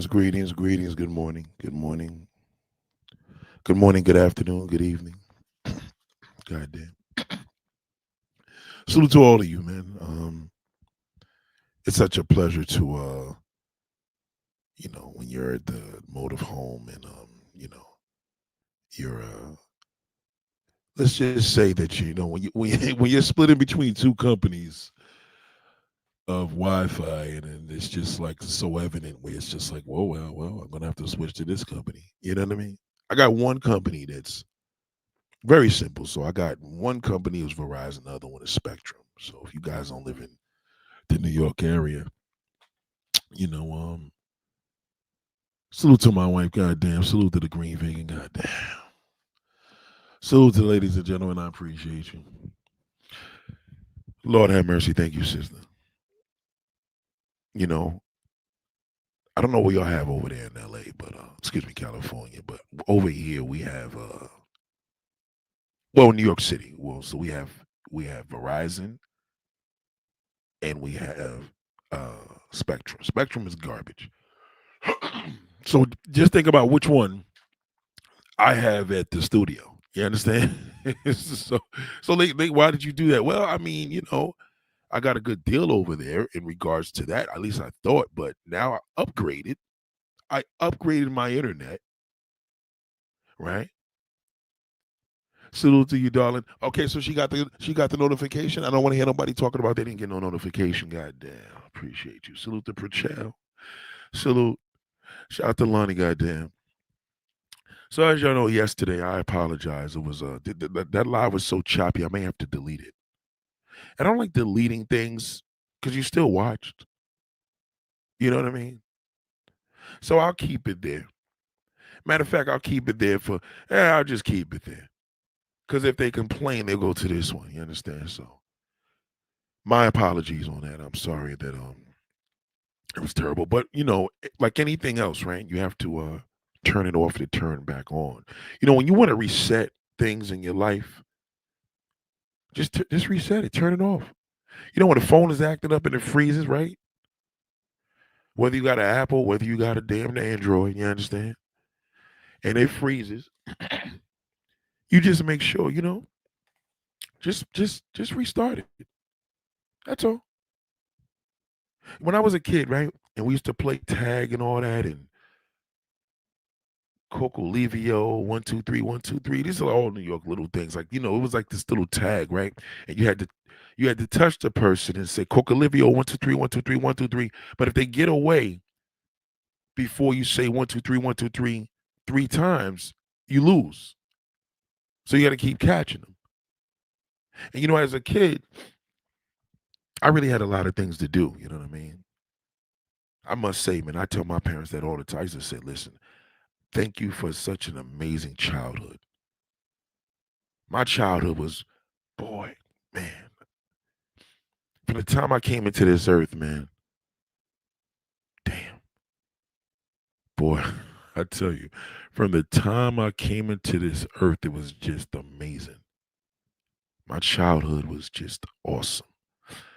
greetings. Good morning, good morning, good afternoon, good evening. God damn. Salute to all of you, man. It's such a pleasure to, when you're at the motive home and, you're, let's just say that when you're split in between two companies of Wi-Fi, and it's just like so evident where it's just like, whoa, well, I'm gonna have to switch to this company. You know what I mean? I got one company that's very simple. So I got one company is Verizon, the other one is Spectrum. So if you guys don't live in the New York area, you know, salute to my wife, goddamn. Salute to the green vegan, goddamn. Salute to the ladies and gentlemen, I appreciate you. Lord have mercy, thank you, sister. You know, I don't know what y'all have over there in LA, but excuse me, California, but over here we have New York City. Well, so we have Verizon and we have Spectrum. Spectrum is garbage. So just think about which one I have at the studio. You understand? Why did you do that? Well, I mean, I got a good deal over there in regards to that. At least I thought, but now I upgraded. I upgraded my internet, right? Salute to you, darling. Okay, so she got the notification. I don't want to hear nobody talking about they didn't get no notification. Goddamn, appreciate you. Salute to Purcell. Salute. Shout out to Lonnie. Goddamn. So as y'all know, yesterday I apologize. It was that live was so choppy. I may have to delete it. I don't like deleting things because you still watched. You know what I mean? So I'll keep it there. Matter of fact, I'll keep it there for. Yeah, I'll just keep it there. Because if they complain, they'll go to this one. You understand? So my apologies on that. I'm sorry that it was terrible. But like anything else, right? You have to turn it off to turn back on. When you want to reset things in your life, just reset it. Turn it off. When the phone is acting up and it freezes, right? Whether you got an Apple, whether you got a damn Android, you understand? And it freezes, you just make sure, just restart it. That's all. When I was a kid, right, and we used to play tag and all that, and Coco Livio, 1 2 3, 1 2 3. These are all New York little things. Like, it was like this little tag, right? And you had to touch the person and say Coco Livio, 1 2 3, 1 2 3, 1 2 3. But if they get away before you say 1 2 3, 1 2 3 3 times, you lose. So you got to keep catching them. And as a kid, I really had a lot of things to do. You know what I mean? I must say, man, I tell my parents that all the time. I used to say, listen, thank you for such an amazing childhood. My childhood was, boy, man, from the time I came into this earth, man, damn, boy, I tell you, from the time I came into this earth, it was just amazing. My childhood was just awesome.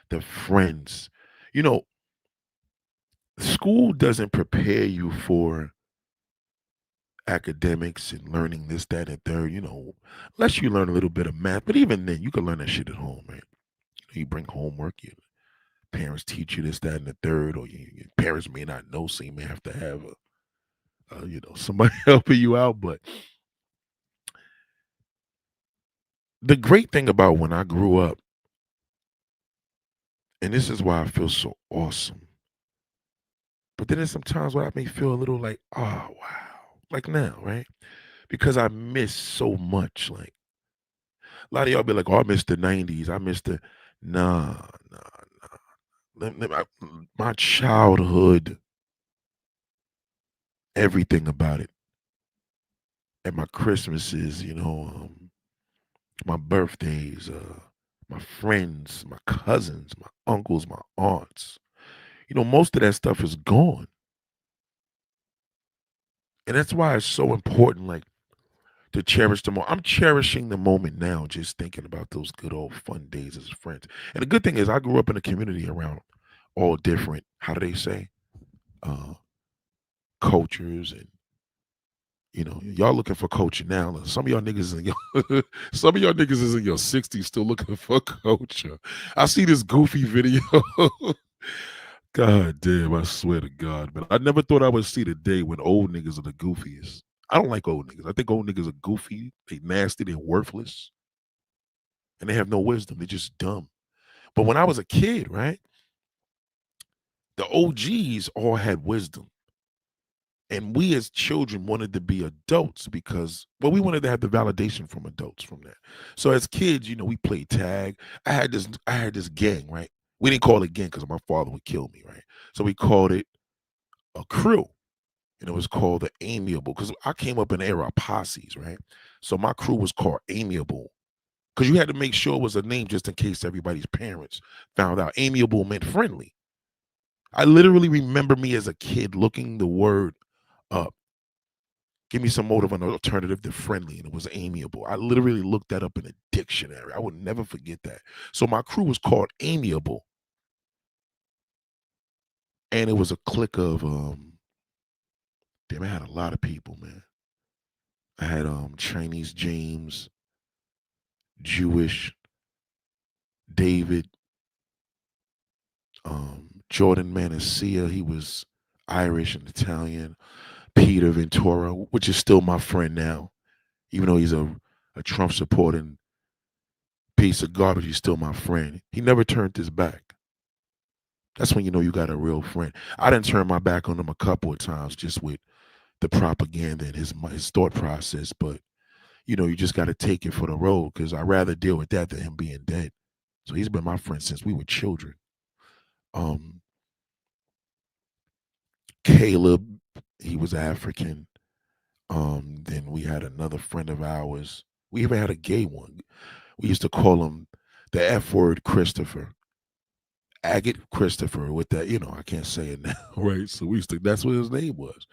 The friends, you know, school doesn't prepare you for academics and learning this, that, and third, unless you learn a little bit of math. But even then, you can learn that shit at home, man. You bring homework, your parents teach you this, that, and the third, or your parents may not know, so you may have to have somebody helping you out. But the great thing about when I grew up, and this is why I feel so awesome. But then there's some times where I may feel a little like, oh wow, like now, right? Because I miss so much. Like a lot of y'all be like, oh, I miss the '90s. I miss the nah, nah, nah. My childhood, everything about it, and my Christmases, my birthdays, my friends, my cousins, my uncles, my aunts. Most of that stuff is gone. And that's why it's so important, like, to cherish the moment. I'm cherishing the moment now, just thinking about those good old fun days as friends. And the good thing is I grew up in a community around all different, how do they say? Uh cultures and y'all looking for culture now. Some of y'all niggas is in your some of y'all niggas is in your 60s still looking for culture. I see this goofy video. God damn, I swear to God, man. I never thought I would see the day when old niggas are the goofiest. I don't like old niggas. I think old niggas are goofy, they nasty, they're worthless, and they have no wisdom. They're just dumb. But when I was a kid, right, the OGs all had wisdom. And we as children wanted to be adults because, well, we wanted to have the validation from adults from that. So as kids, we played tag. I had this gang, right? We didn't call it gang because my father would kill me, right? So we called it a crew. And it was called the Amiable because I came up in the era of posses, right? So my crew was called Amiable because you had to make sure it was a name just in case everybody's parents found out. Amiable meant friendly. I literally remember me as a kid looking the word up. Give me some mode of an alternative to friendly, and it was amiable. I literally looked that up in a dictionary. I would never forget that. So my crew was called Amiable, and it was a clique of damn, I had a lot of people, man. I had Chinese James, Jewish David, Jordan Manasseh, he was Irish and Italian, Peter Ventura, which is still my friend now, even though he's a Trump supporting piece of garbage, he's still my friend. He never turned his back. That's when you know you got a real friend. I didn't turn my back on him a couple of times just with the propaganda and his thought process, but you just got to take it for the road because I'd rather deal with that than him being dead. So he's been my friend since we were children. Um, Caleb, he was African. Then we had another friend of ours. We even had a gay one. We used to call him the F word Christopher. Agate Christopher with that, I can't say it now, right? So we used to, that's what his name was.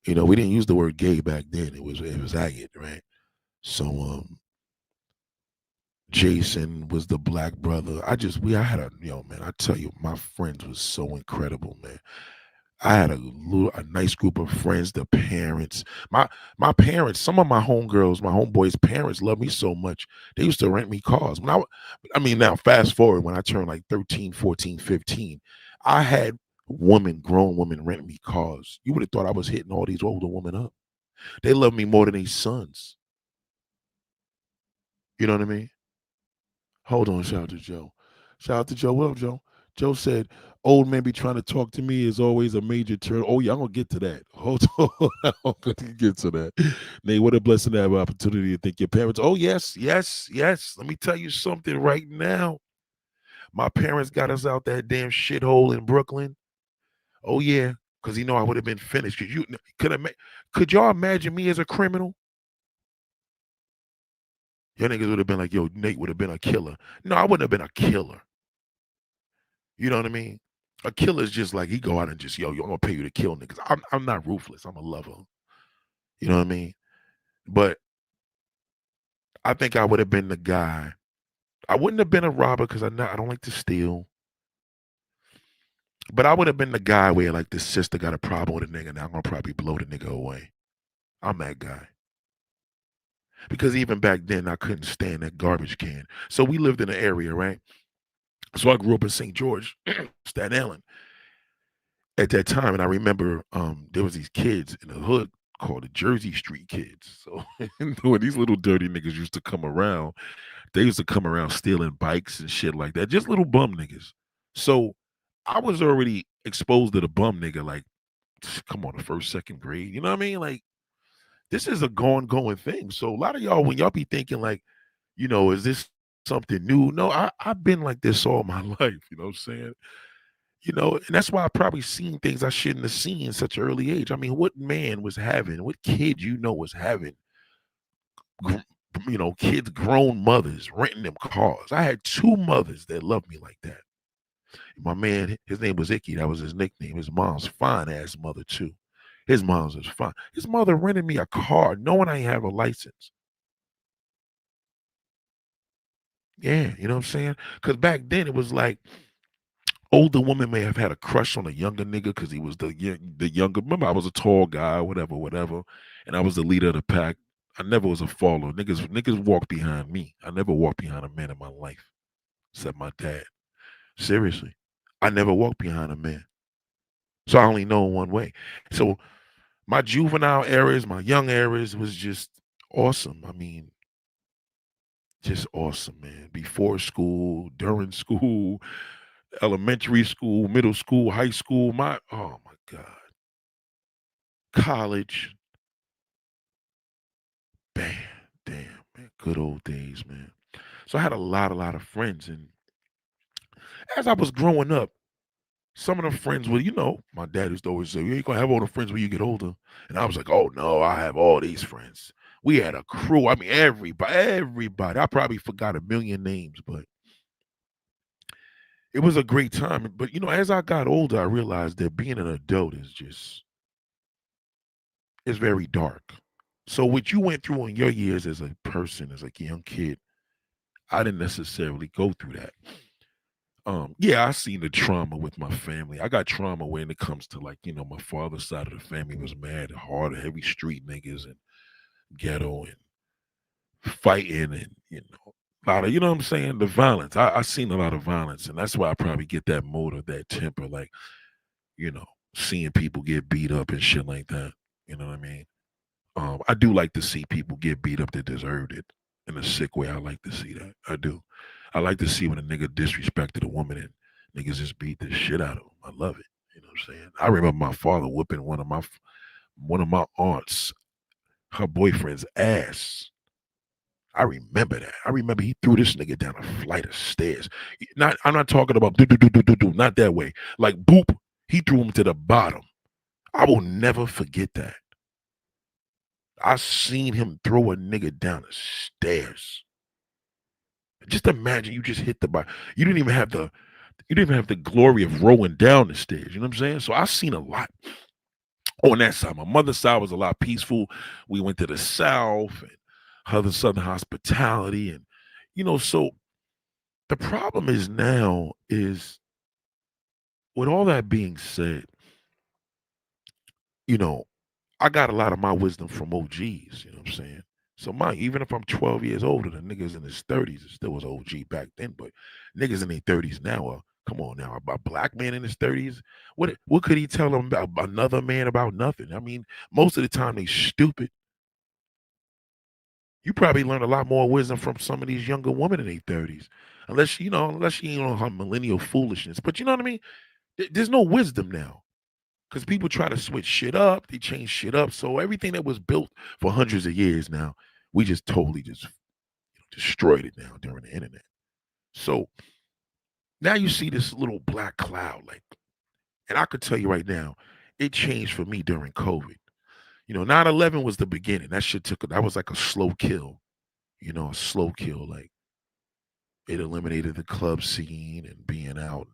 We didn't use the word gay back then. It was Agate, right? So Jason was the black brother. I had man, I tell you, my friends was so incredible, man. I had a nice group of friends, the parents. My parents, some of my homegirls, my homeboys' parents love me so much. They used to rent me cars. Now fast forward when I turned like 13, 14, 15, I had grown women rent me cars. You would have thought I was hitting all these older women up. They love me more than these sons. You know what I mean? Hold on, shout out to Joe. Shout out to Joe. What up, Joe? Joe said, old man be trying to talk to me is always a major turn. Oh, yeah, I'm gonna get to that. Hold on. I'm gonna get to that. Nate, what a blessing to have an opportunity to thank your parents. Oh, yes, yes, yes. Let me tell you something right now. My parents got us out that damn shithole in Brooklyn. Oh, yeah. Because I would have been finished. Could y'all imagine me as a criminal? Your niggas would have been like, yo, Nate would have been a killer. No, I wouldn't have been a killer. You know what I mean? A killer's just like he go out and just, yo, I'm gonna pay you to kill niggas. I'm not ruthless. I'm a lover. You know what I mean? But I think I would have been the guy. I wouldn't have been a robber because I don't like to steal. But I would have been the guy where like the sister got a problem with a nigga. Now I'm gonna probably blow the nigga away. I'm that guy. Because even back then I couldn't stand that garbage can. So we lived in an area, right? So I grew up in St. George, Staten Island. At that time, and I remember there was these kids in the hood called the Jersey Street kids. So when these little dirty niggas used to come around, they used to come around stealing bikes and shit like that. Just little bum niggas. So I was already exposed to the bum nigga, like, come on, the first, second grade. You know what I mean? Like, this is a going thing. So a lot of y'all, when y'all be thinking like, is this something new? No, I've been like this all my life. You know what I'm saying? And that's why I probably seen things I shouldn't have seen in such an early age. I mean, what man was having, what kid was having, kids, grown mothers renting them cars. I had two mothers that loved me like that. My man, his name was Icky. That was his nickname. His mom's fine ass mother too. His mom's was fine. His mother rented me a car knowing I ain't have a license. Yeah, you know what I'm saying? Because back then it was like, older woman may have had a crush on a younger nigga because he was the younger. Remember, I was a tall guy, whatever, whatever, and I was the leader of the pack. I never was a follower. Niggas walked behind me. I never walked behind a man in my life, except my dad. Seriously, I never walked behind a man, so I only know one way. So my juvenile areas, my young areas was just awesome. I mean, just awesome, man. Before school, during school, elementary school, middle school, high school, oh my God. College, bam, damn, man. Good old days, man. So I had a lot of friends. And as I was growing up, some of the friends were, my dad used to always say, you ain't gonna have all the friends when you get older. And I was like, oh no, I have all these friends. We had a crew. I mean, everybody. I probably forgot a million names, but it was a great time. But as I got older, I realized that being an adult is very dark. So what you went through in your years as a person, as a young kid, I didn't necessarily go through that. Yeah, I seen the trauma with my family. I got trauma when it comes to like, my father's side of the family was mad, hard, heavy street niggas and ghetto and fighting and a lot of, you know what I'm saying? The violence. I seen a lot of violence, and that's why I probably get that motive, that temper, like, you know, seeing people get beat up and shit like that. You know what I mean? I do like to see people get beat up that deserved it in a sick way. I like to see that. I do. I like to see when a nigga disrespected a woman and niggas just beat the shit out of him. I love it. You know what I'm saying? I remember my father whooping one of my aunts, her boyfriend's ass. I remember that. I remember he threw this nigga down a flight of stairs. I'm not talking about do do do do do do, not that way. Like boop, he threw him to the bottom. I will never forget that. I seen him throw a nigga down the stairs. Just imagine you just hit the bar. You didn't even have the glory of rolling down the stairs. You know what I'm saying? So I seen a lot on that side. My mother's side was a lot peaceful. We went to the South and other Southern hospitality. And, so the problem is now is with all that being said, you know, I got a lot of my wisdom from OGs, you know what I'm saying? So even if I'm 12 years older, the niggas in his 30s still was OG back then, but niggas in their 30s now come on now, about a black man in his 30s. What could he tell them about another man about nothing? I mean, most of the time they stupid. You probably learn a lot more wisdom from some of these younger women in their 30s. Unless you know her millennial foolishness. But you know what I mean? There's no wisdom now. Because people try to switch shit up, they change shit up. So everything that was built for hundreds of years now, we just totally just destroyed it now during the internet. So now you see this little black cloud, like, and I could tell you right now, it changed for me during COVID. 9/11 was the beginning. That was like a slow kill, a slow kill. Like it eliminated the club scene and being out,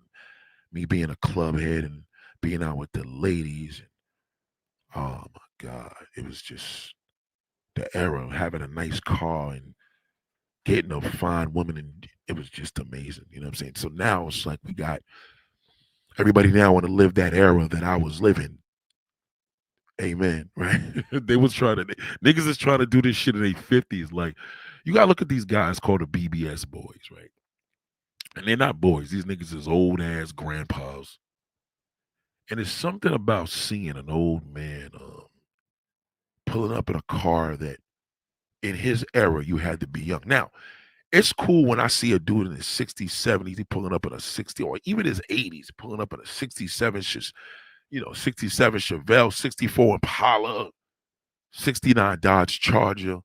me being a club head and being out with the ladies. Oh my God, it was just the era of having a nice car and getting a fine woman, and it was just amazing. You know what I'm saying? So now it's like we got everybody now want to live that era that I was living. Amen. Right? They was trying to niggas is trying to do this shit in their 50s. Like, you gotta look at these guys called the BBS boys, right? And they're not boys. These niggas is old ass grandpas. And it's something about seeing an old man pulling up in a car that in his era you had to be young. Now, it's cool when I see a dude in his 60s, 70s, he pulling up in a 60 or even his 80s, pulling up in a 67, 67 Chevelle, 64 Impala, 69 Dodge Charger,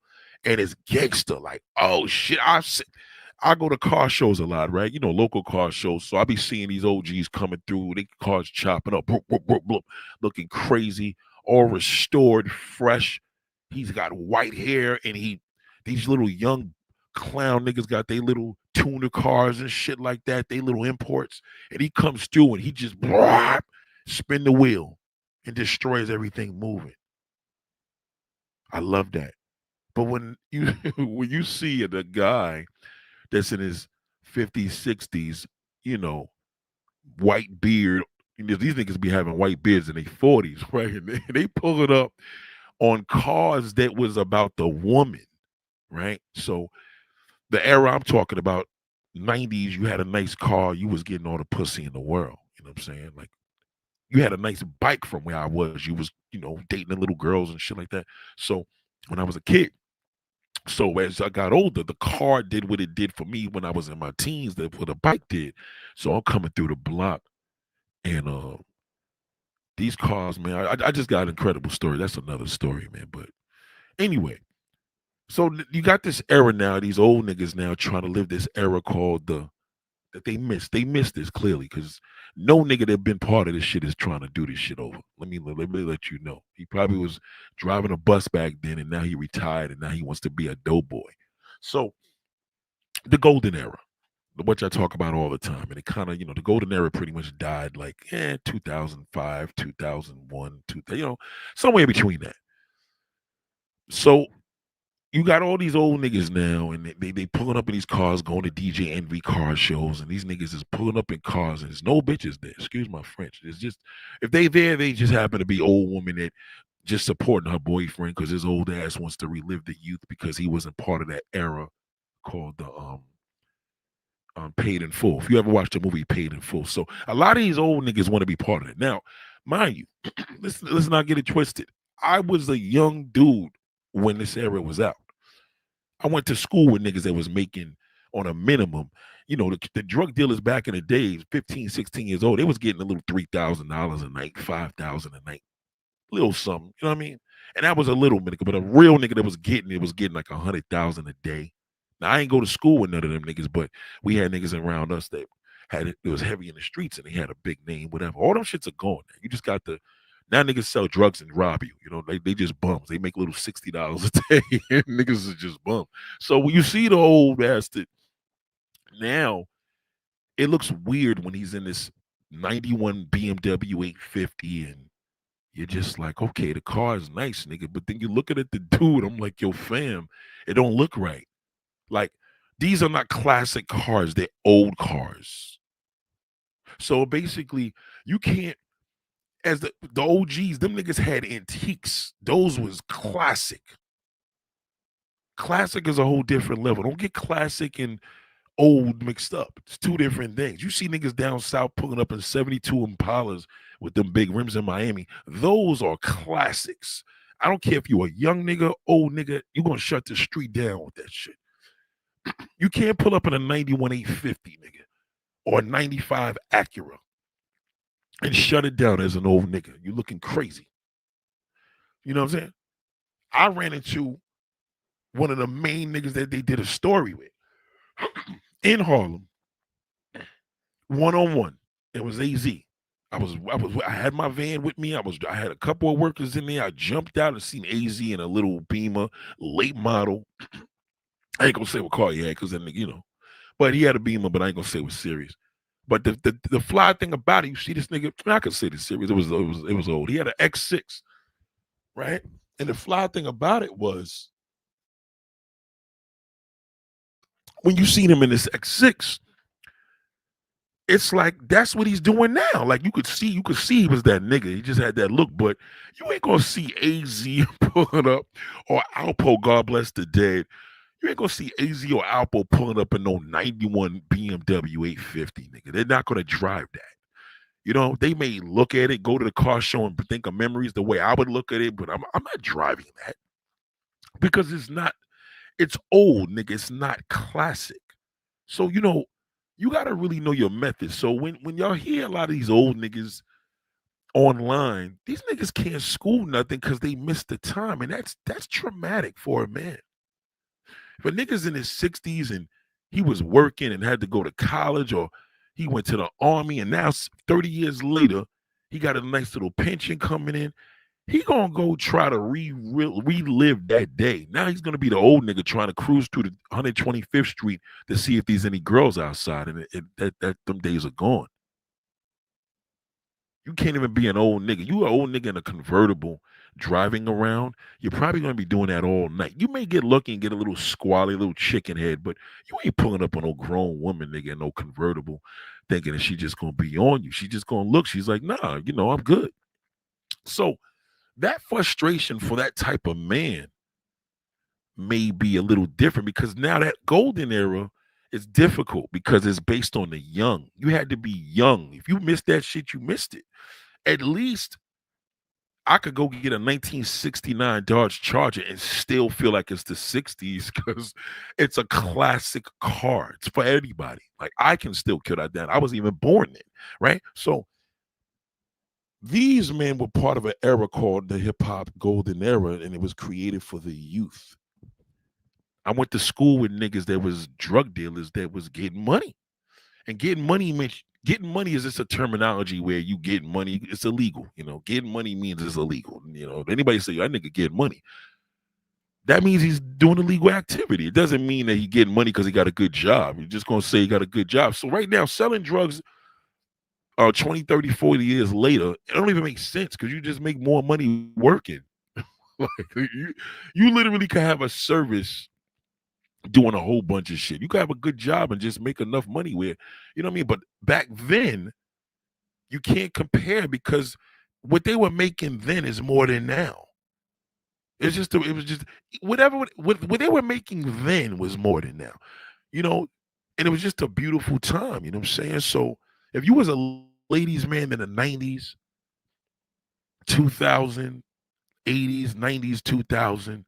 and it's gangster. Like, oh shit, I go to car shows a lot, right? Local car shows. So I be seeing these OGs coming through, they cars chopping up, looking crazy, all restored, fresh. He's got white hair, and these little young clown niggas got they little tuner cars and shit like that, they little imports, and he comes through and he just spin the wheel and destroys everything moving. I love that. But when you when you see the guy that's in his 50s, 60s, you know, white beard. These niggas be having white beards in their 40s, right? And they pull it up on cars that was about the woman, right? So the era I'm talking about, 90s, you had a nice car, you was getting all the pussy in the world. You know what I'm saying? Like you had a nice bike from where I was. You was, dating the little girls and shit like that. So when I was a kid, so as I got older, the car did what it did for me when I was in my teens, that what a bike did. So I'm coming through the block and these cars, man, I just got an incredible story. That's another story, man. But anyway, so you got this era now, these old niggas now trying to live this era called that they missed. They missed this clearly because no nigga that been part of this shit is trying to do this shit over. Let me let you know. He probably was driving a bus back then, and now he retired, and now he wants to be a doughboy. So the golden era, which I talk about all the time, and it kind of the golden era pretty much died like 2005, 2001, somewhere between that. So you got all these old niggas now, and they pulling up in these cars, going to DJ Envy car shows, and these niggas is pulling up in cars, and there's no bitches there. Excuse my French. It's just if they there, they just happen to be old women that just supporting her boyfriend because his old ass wants to relive the youth because he wasn't part of that era called the Paid in Full. If you ever watched the movie Paid in Full, so a lot of these old niggas want to be part of it. Now, mind you, let's not get it twisted. I was a young dude when this era was out. I went to school with niggas that was making on a minimum. The drug dealers back in the days, 15, 16 years old, they was getting a little $3,000 a night, 5,000 a night, little something. You know what I mean? And that was a little nigga, but a real nigga that was getting like 100,000 a day. Now I ain't go to school with none of them niggas, but we had niggas around us that it was heavy in the streets and they had a big name, whatever. All them shits are gone now. You just got the now niggas sell drugs and rob you. They just bums. They make little $60 a day. Niggas is just bums. So when you see the old bastard now, it looks weird when he's in this 91 BMW 850 and you're just like, okay, the car is nice, nigga. But then you looking at the dude, I'm like, yo, fam, it don't look right. Like, these are not classic cars, they're old cars. So basically, you can't, as the OGs, them niggas had antiques. Those was classic. Classic is a whole different level. Don't get classic and old mixed up. It's two different things. You see niggas down south pulling up in 72 Impalas with them big rims in Miami. Those are classics. I don't care if you a young nigga, old nigga, you're gonna shut the street down with that shit. You can't pull up in a 91 850, nigga, or a 95 Acura and shut it down as an old nigga. You looking crazy. You know what I'm saying? I ran into one of the main niggas that they did a story with in Harlem, one-on-one. It was AZ. I had my van with me. I had a couple of workers in there. I jumped out and seen AZ in a little Beamer, late model. I ain't gonna say what car he had because then but he had a Beamer, but I ain't gonna say it was serious. But the fly thing about it, you see this nigga, I could say this serious. It was old. He had an X6, right? And the fly thing about it was when you seen him in this X6, it's like that's what he's doing now. Like you could see he was that nigga. He just had that look, but you ain't gonna see AZ pulling up or Alpo, God bless the dead. You ain't gonna see AZ or Alpo pulling up in no 91 BMW 850, nigga. They're not gonna drive that. They may look at it, go to the car show and think of memories the way I would look at it, but I'm not driving that because it's old, nigga. It's not classic. So, you gotta really know your methods. So when y'all hear a lot of these old niggas online, these niggas can't school nothing because they missed the time. And that's traumatic for a man. If a nigga's in his 60s and he was working and had to go to college or he went to the army and now 30 years later, he got a nice little pension coming in, he gonna go try to relive that day. Now he's gonna be the old nigga trying to cruise through the 125th Street to see if there's any girls outside, and them days are gone. You can't even be an old nigga. You an old nigga in a convertible driving around, you're probably going to be doing that all night. You may get lucky and get a little squally, little chicken head, but you ain't pulling up on no grown woman, nigga, in no convertible, thinking that she just going to be on you. She just going to look. She's like, nah, I'm good. So that frustration for that type of man may be a little different because now that golden era is difficult because it's based on the young. You had to be young. If you missed that shit, you missed it. At least I could go get a 1969 Dodge Charger and still feel like it's the 60s because it's a classic car. It's for anybody. Like I can still kill that down. I wasn't even born then, right? So these men were part of an era called the hip hop golden era, and it was created for the youth. I went to school with niggas that was drug dealers that was getting money. And getting money is just a terminology where you get money, it's illegal. Getting money means it's illegal. If anybody say that nigga getting money, that means he's doing illegal activity. It doesn't mean that he getting money because he got a good job. You're just gonna say he got a good job. So right now, selling drugs 20, 30, 40 years later, it don't even make sense because you just make more money working. Like you literally can have a service doing a whole bunch of shit. You could have a good job and just make enough money where, you know what I mean? But back then, you can't compare because what they were making then is more than now. It was just whatever what they were making then was more than now, you know, and it was just a beautiful time, you know what I'm saying? So if you was a ladies' man in the 90s, 2000, 80s, 90s, 2000,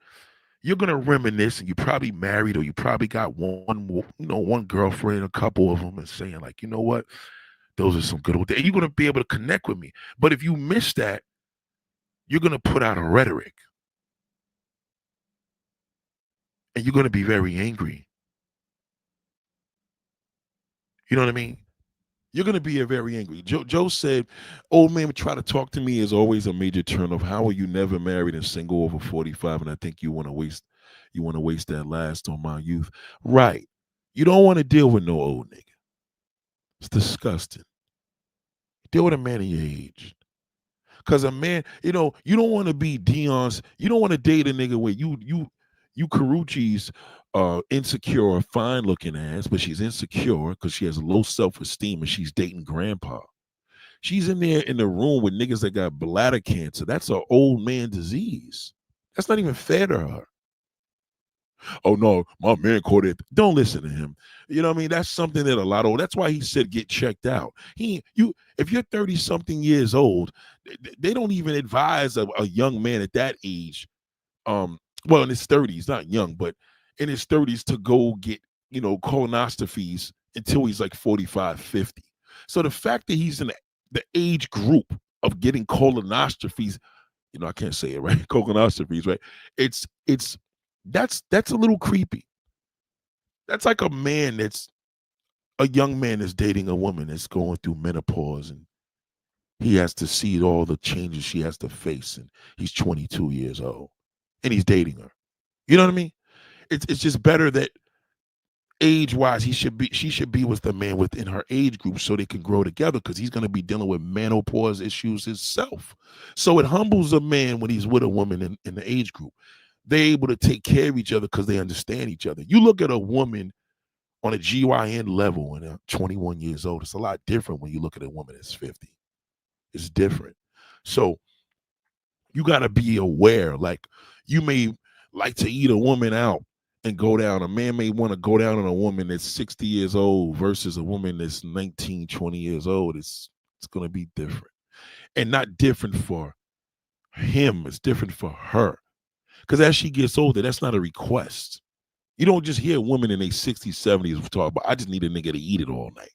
you're gonna reminisce, and you probably married, or you probably got one girlfriend, a couple of them, and saying like, you know what, those are some good old days. You're gonna be able to connect with me. But if you miss that, you're gonna put out a rhetoric, and you're gonna be very angry. You know what I mean? You're gonna be very angry. Joe said, "Old man would try to talk to me is always a major turnoff. How are you never married and single over 45? And I think you want to waste that last on my youth, right? You don't want to deal with no old nigga. It's disgusting. Deal with a man of your age. Cause a man, you don't want to be Dion's. You don't want to date a nigga where you Karuchi's insecure, fine looking ass, but she's insecure because she has low self esteem and she's dating grandpa. She's in there in the room with niggas that got bladder cancer. That's an old man disease. That's not even fair to her. Oh no, my man caught it. Don't listen to him. You know what I mean? That's something that a lot of. That's why he said get checked out. If you're 30 something years old, they don't even advise a young man at that age, well, in his 30s, not young, but in his 30s, to go get colonoscopies until he's like 45, 50. So the fact that he's in the age group of getting colonoscopies, I can't say it right, colonoscopies, right? It's that's a little creepy. That's like a young man that's dating a woman that's going through menopause, and he has to see all the changes she has to face, and he's 22 years old and he's dating her. You know what I mean? It's just better that age wise she should be with the man within her age group so they can grow together, because he's going to be dealing with menopause issues himself. So it humbles a man when he's with a woman in the age group. They're able to take care of each other because they understand each other. You look at a woman on a GYN level and 21 years old, it's a lot different when you look at a woman that's 50. It's different. So you got to be aware. Like, you may like to eat a woman out and go down. A man may want to go down on a woman that's 60 years old versus a woman that's 19, 20 years old. It's going to be different. And not different for him. It's different for her. Because as she gets older, that's not a request. You don't just hear a woman in their 60s, 70s talk about, I just need a nigga to eat it all night.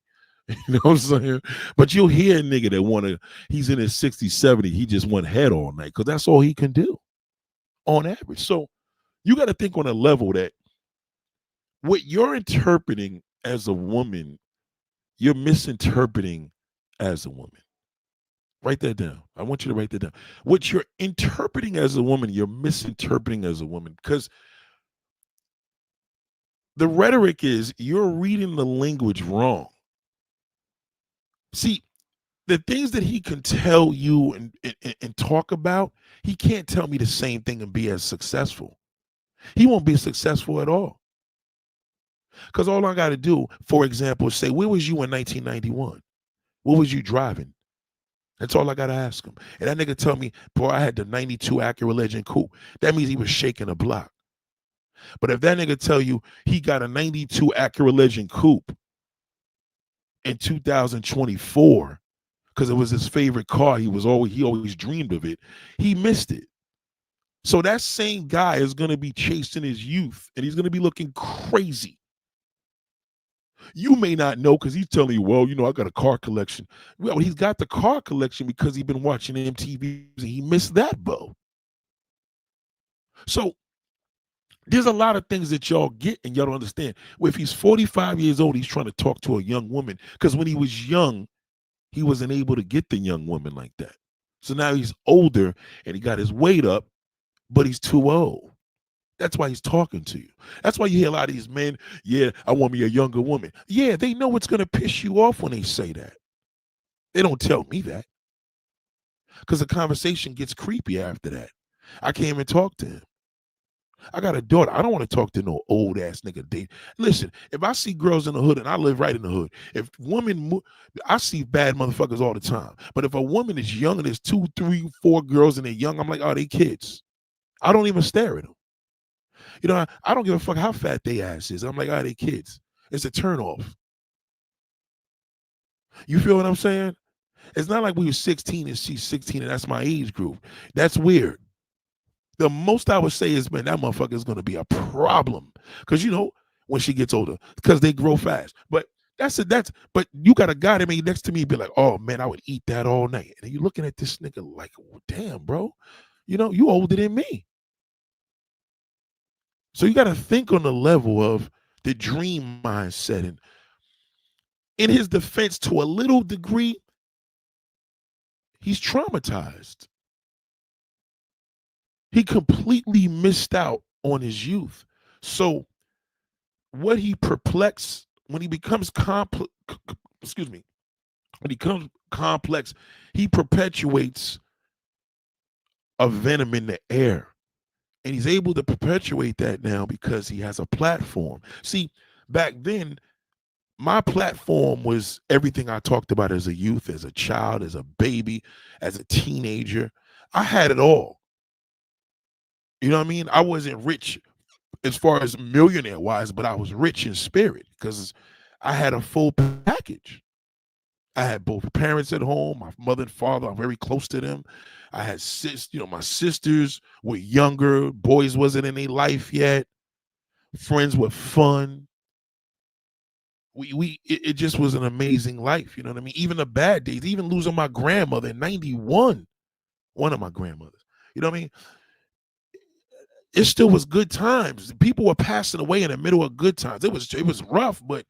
You know what I'm saying? But you'll hear a nigga that he's in his 60s, 70s, he just want head all night because that's all he can do on average. So you got to think on a level that what you're interpreting as a woman, you're misinterpreting as a woman. Write that down. I want you to write that down. What you're interpreting as a woman, you're misinterpreting as a woman, because the rhetoric is you're reading the language wrong. See, The things that he can tell you and talk about, he can't tell me the same thing and be as successful. He won't be successful at all. Because all I got to do, for example, is say, where was you in 1991? What was you driving? That's all I got to ask him. And that nigga tell me, boy, I had the 92 Acura Legend Coupe. That means he was shaking a block. But if that nigga tell you he got a 92 Acura Legend Coupe in 2024, because it was his favorite car, he always dreamed of it, he missed it. So that same guy is going to be chasing his youth, and he's going to be looking crazy. You may not know because he's telling you, well, I got a car collection. Well, he's got the car collection because he's been watching MTV and he missed that boat. So there's a lot of things that y'all get and y'all don't understand. Well, if he's 45 years old, he's trying to talk to a young woman because when he was young, he wasn't able to get the young woman like that. So now he's older and he got his weight up, but he's too old. That's why he's talking to you. That's why you hear a lot of these men, yeah, I want me a younger woman. Yeah, they know it's going to piss you off when they say that. They don't tell me that. Because the conversation gets creepy after that. I can't even talk to him. I got a daughter. I don't want to talk to no old ass nigga date. Listen, if I see girls in the hood, and I live right in the hood, if women, I see bad motherfuckers all the time. But if a woman is young and there's 2, 3, 4 girls and they're young, I'm like, oh, they kids. I don't even stare at them. I don't give a fuck how fat they ass is. I'm like, oh, they kids. It's a turnoff. You feel what I'm saying? It's not like we were 16 and she's 16 and that's my age group. That's weird. The most I would say is, man, that motherfucker is going to be a problem. Because, when she gets older, because they grow fast. But but you got a guy that may next to me be like, oh, man, I would eat that all night. And you're looking at this nigga like, oh, damn, bro. You older than me. So you got to think on the level of the dream mindset. And in his defense, to a little degree, he's traumatized. He completely missed out on his youth. So what he perplexed, when he becomes when he becomes complex, he perpetuates a venom in the air. And he's able to perpetuate that now because he has a platform. See, back then, my platform was everything I talked about as a youth, as a child, as a baby, as a teenager. I had it all. You know what I mean? I wasn't rich as far as millionaire wise, but I was rich in spirit because I had a full package. I had both parents at home, my mother and father. I'm very close to them. I had my sisters were younger. Boys wasn't in their life yet. Friends were fun. It just was an amazing life. You know what I mean? Even the bad days, even losing my grandmother in 91, one of my grandmothers. You know what I mean? It still was good times. People were passing away in the middle of good times. It was rough, but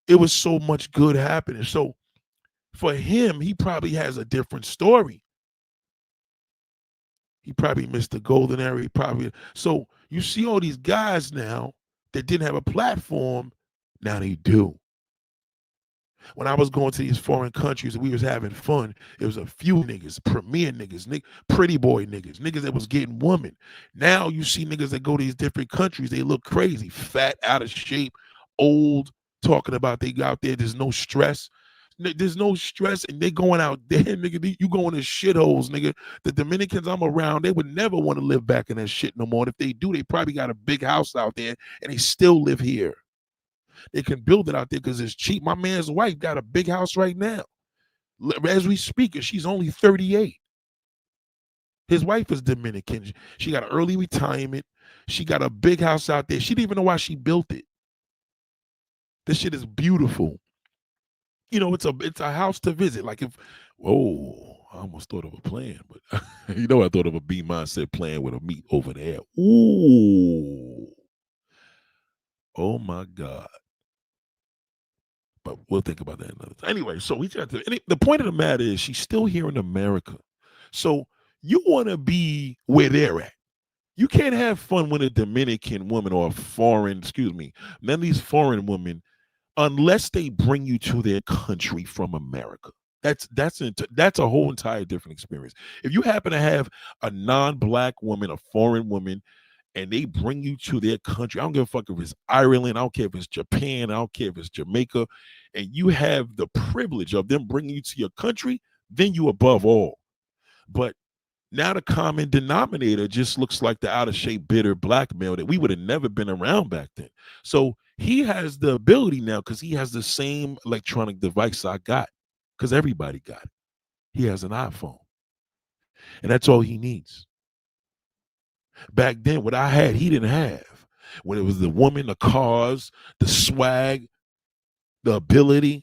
it was so much good happening. So for him, he probably has a different story. He probably missed the golden era. So you see all these guys now that didn't have a platform, now they do. When I was going to these foreign countries and we was having fun, it was a few niggas, premier niggas, pretty boy niggas that was getting women. Now you see niggas that go to these different countries, they look crazy, fat, out of shape, old, talking about they out there, there's no stress. There's no stress, and they going out there, nigga. You going to shitholes, nigga. The Dominicans I'm around, they would never want to live back in that shit no more. And if they do, they probably got a big house out there, and they still live here. They can build it out there because it's cheap. My man's wife got a big house right now. As we speak, and she's only 38. His wife is Dominican. She got an early retirement. She got a big house out there. She didn't even know why she built it. This shit is beautiful. It's a house to visit. Like I almost thought of a plan, but I thought of a B mindset plan with a meet over there. Ooh. Oh my God. But we'll think about that another time. Anyway, so the point of the matter is she's still here in America. So you want to be where they're at. You can't have fun with a Dominican woman or none of these foreign women unless they bring you to their country from America. That's a whole entire different experience. If you happen to have a non-black woman, a foreign woman, and they bring you to their country, I don't give a fuck if it's Ireland, I don't care if it's Japan, I don't care if it's Jamaica, and you have the privilege of them bringing you to your country, then you above all. But now the common denominator just looks like the out of shape, bitter black male that we would have never been around back then. So he has the ability now because he has the same electronic device I got, because everybody got it. He has an iPhone, and that's all he needs. Back then, what I had, he didn't have. When it was the woman, the cars, the swag, the ability,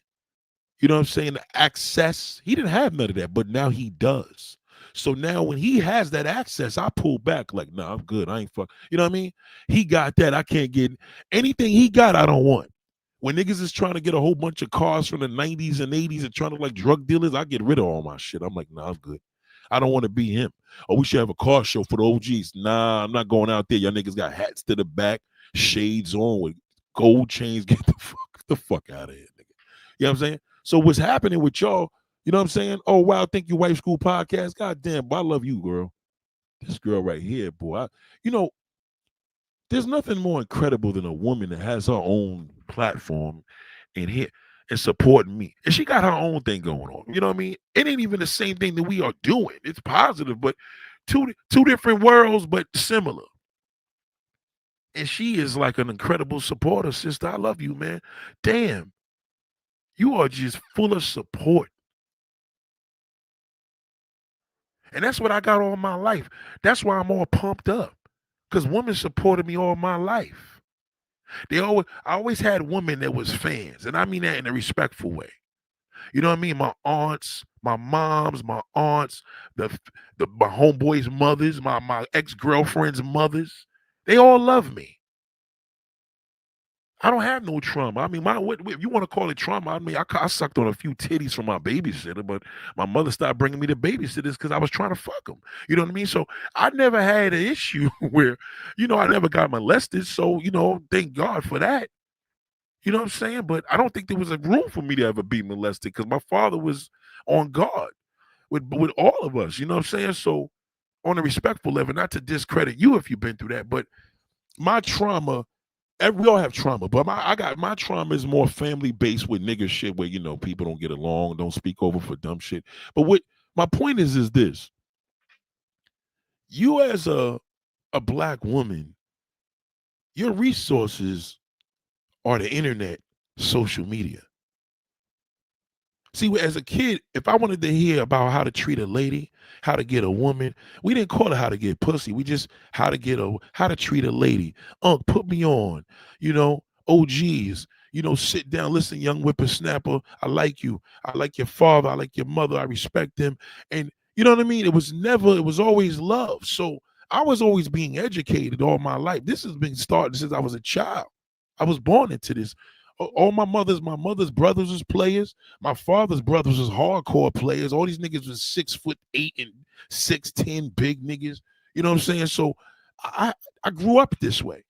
you know what I'm saying, the access, he didn't have none of that, but now he does. So now when he has that access, I pull back like, nah, I'm good. I ain't fuck. You know what I mean? He got that. I can't get anything he got, I don't want. When niggas is trying to get a whole bunch of cars from the 90s and 80s and trying to like drug dealers, I get rid of all my shit. I'm like, nah, I'm good. I don't want to be him. Oh, we should have a car show for the OGs. Nah, I'm not going out there. Y'all niggas got hats to the back, shades on with gold chains. Get the fuck out of here, nigga. You know what I'm saying? So what's happening with y'all, you know what I'm saying? Oh, wow, thank you, Wife School Podcast. God damn, boy, I love you, girl. This girl right here, boy. There's nothing more incredible than a woman that has her own platform and here and supporting me. And she got her own thing going on. You know what I mean? It ain't even the same thing that we are doing. It's positive, but two different worlds, but similar. And she is like an incredible supporter, sister. I love you, man. Damn. You are just full of support. And that's what I got all my life. That's why I'm all pumped up. Because women supported me all my life. I always had women that was fans. And I mean that in a respectful way. You know what I mean? My aunts, my moms, my aunts, my homeboys' mothers, my ex-girlfriend's mothers. They all love me. I don't have no trauma. I mean, what if you want to call it trauma? I mean, I sucked on a few titties from my babysitter, but my mother started bringing me to babysitters because I was trying to fuck them. You know what I mean? So I never had an issue where, I never got molested. So, thank God for that. You know what I'm saying? But I don't think there was a room for me to ever be molested because my father was on guard with all of us. You know what I'm saying? So on a respectful level, not to discredit you if you've been through that, but my trauma, we all have trauma, but my trauma is more family based with nigger shit where people don't get along, don't speak over for dumb shit. But what my point is this: you as a black woman, your resources are the internet, social media. See, as a kid, if I wanted to hear about how to treat a lady, how to get a woman, we didn't call it how to get pussy. We just how to treat a lady. Put me on, OGs, sit down, listen, young whippersnapper. I like you. I like your father. I like your mother. I respect them. And you know what I mean? It was always love. So I was always being educated all my life. This has been starting since I was a child. I was born into this. All my mother's brothers was players. My father's brothers was hardcore players. All these niggas was 6'8" and 6'10", big niggas. You know what I'm saying? So I grew up this way.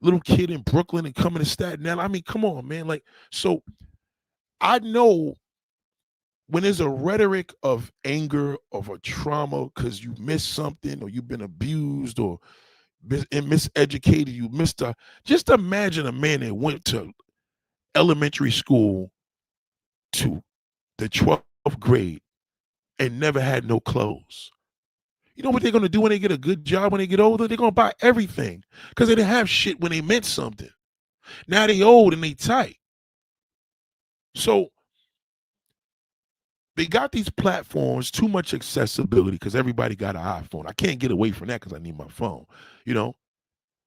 Little kid in Brooklyn and coming to Staten Island. I mean, come on, man. Like, so I know when there's a rhetoric of anger, of a trauma, because you missed something or you've been abused or miseducated, you missed just imagine a man that went to elementary school to the 12th grade and never had no clothes. You know what they're going to do when they get a good job when they get older? They're going to buy everything because they didn't have shit when they meant something. Now they old and they tight. So they got these platforms, too much accessibility because everybody got an iPhone. I can't get away from that because I need my phone.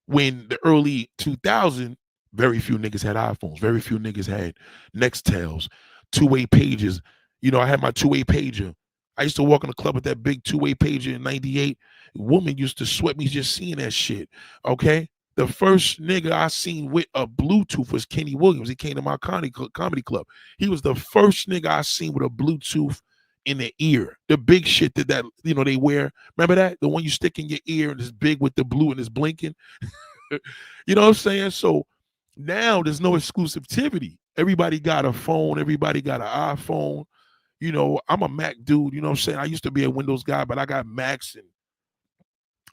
When the early 2000s, very few niggas had iPhones. Very few niggas had Nextels, two-way pages. I had my two-way pager. I used to walk in the club with that big two-way pager in 98. Woman used to sweat me just seeing that shit, okay? The first nigga I seen with a Bluetooth was Kenny Williams. He came to my comedy club. He was the first nigga I seen with a Bluetooth in the ear. The big shit that they wear. Remember that? The one you stick in your ear and it's big with the blue and it's blinking. You know what I'm saying? So Now there's no exclusivity. Everybody got a phone. Everybody got an iPhone. You know, I'm a Mac dude. You know what I'm saying? I used to be a Windows guy, but I got Macs and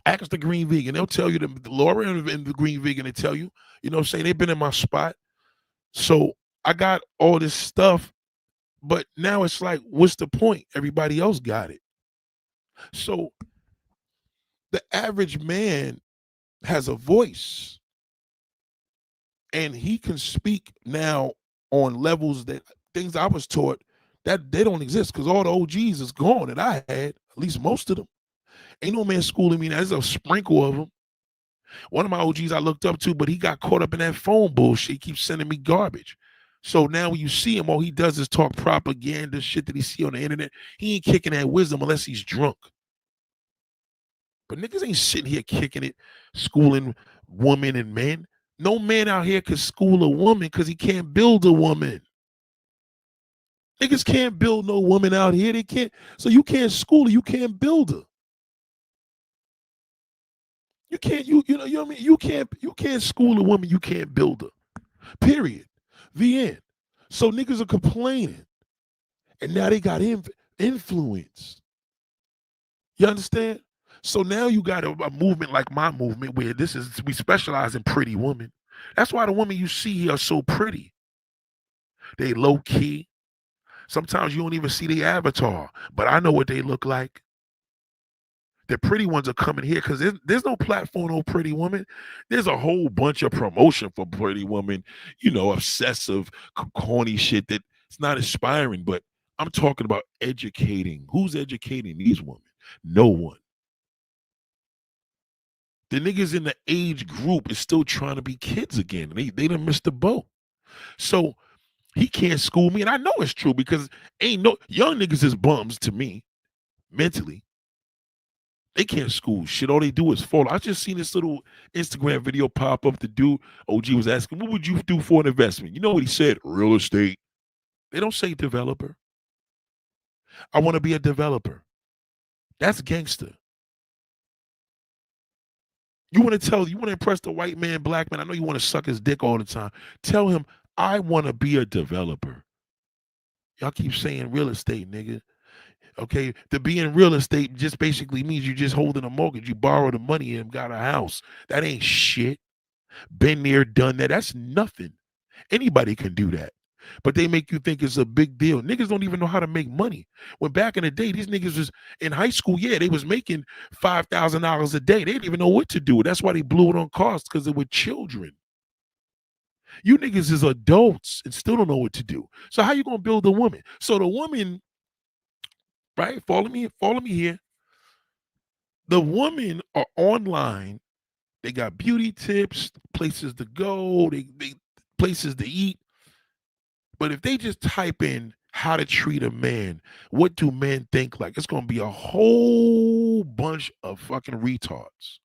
ask the Green Vegan. They'll tell you, the Laura and the Green Vegan, they tell you, you know what I'm saying? They've been in my spot. So I got all this stuff, but now it's like, what's the point? Everybody else got it. So the average man has a voice and he can speak now on levels that things I was taught that they don't exist because all the OGs is gone that I had, at least most of them. Ain't no man schooling me. There's a sprinkle of them. One of my OGs I looked up to, but he got caught up in that phone bullshit. He keeps sending me garbage. So now when you see him, all he does is talk propaganda, shit that he see on the internet. He ain't kicking that wisdom unless he's drunk. But niggas ain't sitting here kicking it, schooling women and men. No man out here could school a woman because he can't build a woman. Niggas can't build no woman out here. They can't. So you can't school her. You can't build her. You can't. You know what I mean. You can't school a woman. You can't build her. Period. The end. So niggas are complaining, and now they got influence. You understand? So now you got a movement like my movement where we specialize in pretty women. That's why the women you see here are so pretty. They low key. Sometimes you don't even see the avatar, but I know what they look like. The pretty ones are coming here because there's no platform, no pretty woman. There's a whole bunch of promotion for pretty women, you know, obsessive, corny shit that it's not inspiring. But I'm talking about educating. Who's educating these women? No one. The niggas in the age group is still trying to be kids again. They done missed the boat. So he can't school me. And I know it's true because ain't no young niggas is bums to me mentally. They can't school shit. All they do is follow. I just seen this little Instagram video pop up. The dude, OG, was asking, what would you do for an investment? You know what he said? Real estate. They don't say developer. I want to be a developer. That's gangster. You want to impress the white man, black man. I know you want to suck his dick all the time. Tell him, I want to be a developer. Y'all keep saying real estate, nigga. Okay, to be in real estate just basically means you just holding a mortgage. You borrow the money and got a house. That ain't shit. Been there, done that. That's nothing. Anybody can do that. But they make you think it's a big deal. Niggas don't even know how to make money. When back in the day, these niggas was in high school, yeah, they was making $5,000 a day. They didn't even know what to do. That's why they blew it on costs, because they were children. You niggas is adults and still don't know what to do. So how you gonna build a woman? So the woman, right? Follow me here. The women are online. They got beauty tips, places to go, they places to eat. But if they just type in how to treat a man, what do men think like? It's gonna be a whole bunch of fucking retards.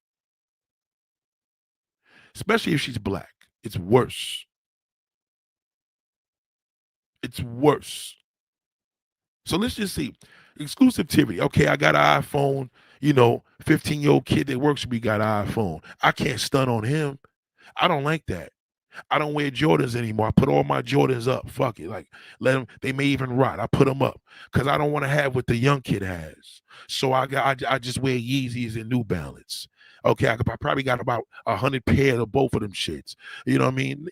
Especially if she's black. It's worse. It's worse. So let's just see. Exclusivity. Okay, I got an iPhone, 15-year-old kid that works with me got an iPhone. I can't stun on him. I don't like that. I don't wear Jordans anymore. I put all my Jordans up. Fuck it. Like, let them, they may even rot. I put them up because I don't want to have what the young kid has. So I just wear Yeezys and New Balance. Okay, I probably got about 100 pairs of both of them shits. You know what I mean?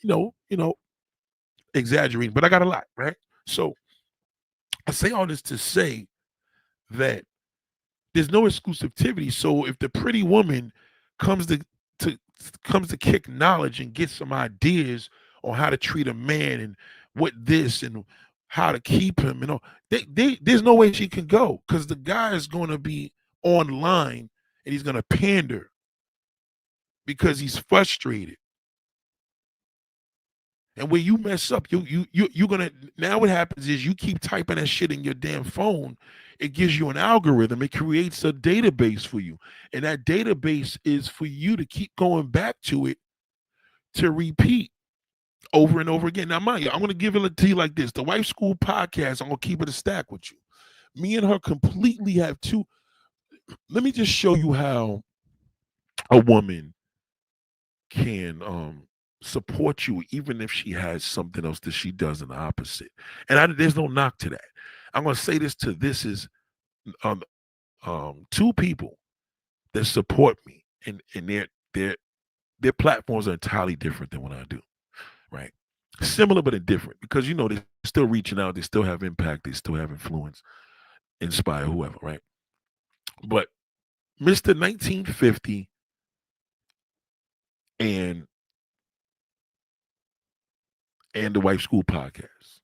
Exaggerating, but I got a lot, right? So I say all this to say that there's no exclusivity. So if the pretty woman comes to kick knowledge and get some ideas on how to treat a man and what this and how to keep him, there's no way she can go because the guy is going to be online and he's going to pander because he's frustrated. And when you mess up, you're gonna, now what happens is you keep typing that shit in your damn phone. It gives you an algorithm. It creates a database for you. And that database is for you to keep going back to it to repeat over and over again. Now, mind you, I'm gonna give it to you like this. The Wife School podcast, I'm gonna keep it a stack with you. Me and her completely have two. Let me just show you how a woman can support you even if she has something else that she does in the opposite. And there's no knock to that. I'm gonna say this is um, two people that support me, and their platforms are entirely different than what I do, right? Similar but different because they're still reaching out, they still have impact, they still have influence, inspire whoever, right? But Mr. 1950 and the Wife School podcast.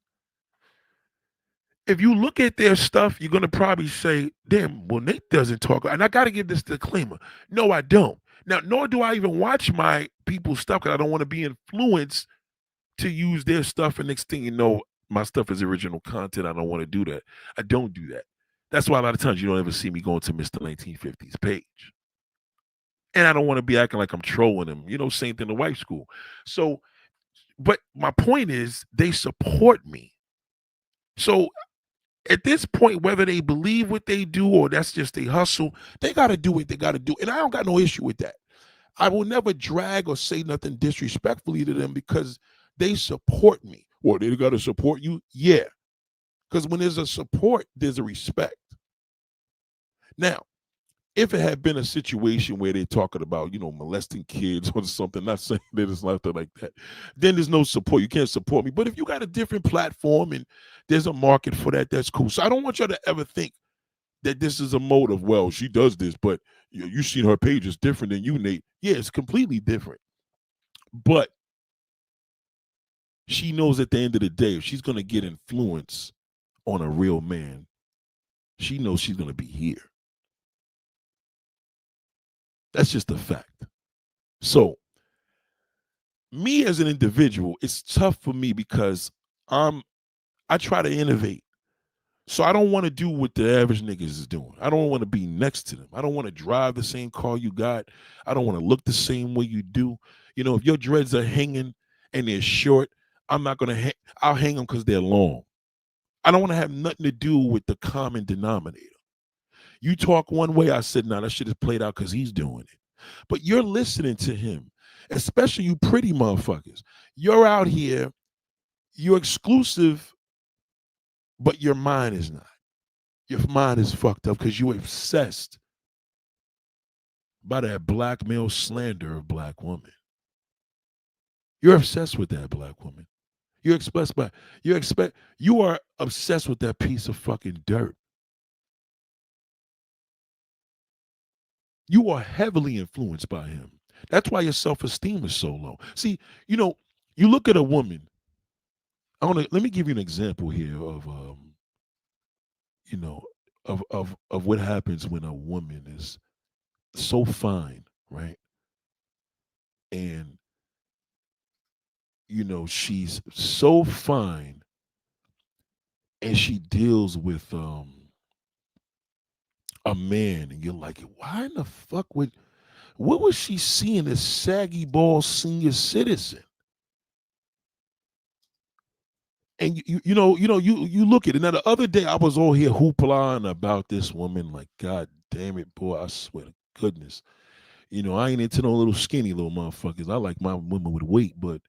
If you look at their stuff, you're gonna probably say, "Damn, well, Nate doesn't talk." And I got to give this disclaimer: no, I don't. Now, nor do I even watch my people's stuff because I don't want to be influenced to use their stuff. And next thing you know, my stuff is original content. I don't want to do that. I don't do that. That's why a lot of times you don't ever see me going to Mr. 1950's page. And I don't want to be acting like I'm trolling him. Same thing to Wife School. So, but my point is, they support me. So at this point, whether they believe what they do or that's just a hustle, they got to do what they got to do. And I don't got no issue with that. I will never drag or say nothing disrespectfully to them because they support me. Well, they got to support you? Yeah. Because when there's a support, there's a respect. Now, if it had been a situation where they're talking about, molesting kids or something, not saying that it's nothing like that, then there's no support. You can't support me. But if you got a different platform and there's a market for that, that's cool. So I don't want y'all to ever think that this is a motive. Well, she does this, but you seen her page is different than you, Nate. Yeah, it's completely different. But she knows at the end of the day, if she's going to get influence on a real man, she knows she's going to be here. That's just a fact. So, me as an individual, it's tough for me because I try to innovate. So I don't want to do what the average niggas is doing. I don't want to be next to them. I don't want to drive the same car you got. I don't want to look the same way you do. If your dreads are hanging and they're short, I'm not going to I'll hang them because they're long. I don't want to have nothing to do with the common denominator. You talk one way, I said, nah, that shit is played out because he's doing it. But you're listening to him, especially you pretty motherfuckers. You're out here, you're exclusive, but your mind is not. Your mind is fucked up because you're obsessed by that black male slander of black woman. You're obsessed with that black woman. You are obsessed with that piece of fucking dirt. You are heavily influenced by him. That's why your self-esteem is so low. See, you look at a woman. Let me give you an example here of of what happens when a woman is so fine, right? And she's so fine and she deals with a man, and you're like, why in the fuck what was she seeing this saggy ball senior citizen? And you look at it. Now the other day I was all here hoopla about this woman, like, God damn it, boy, I swear to goodness. I ain't into no little skinny little motherfuckers. I like my women with weight, but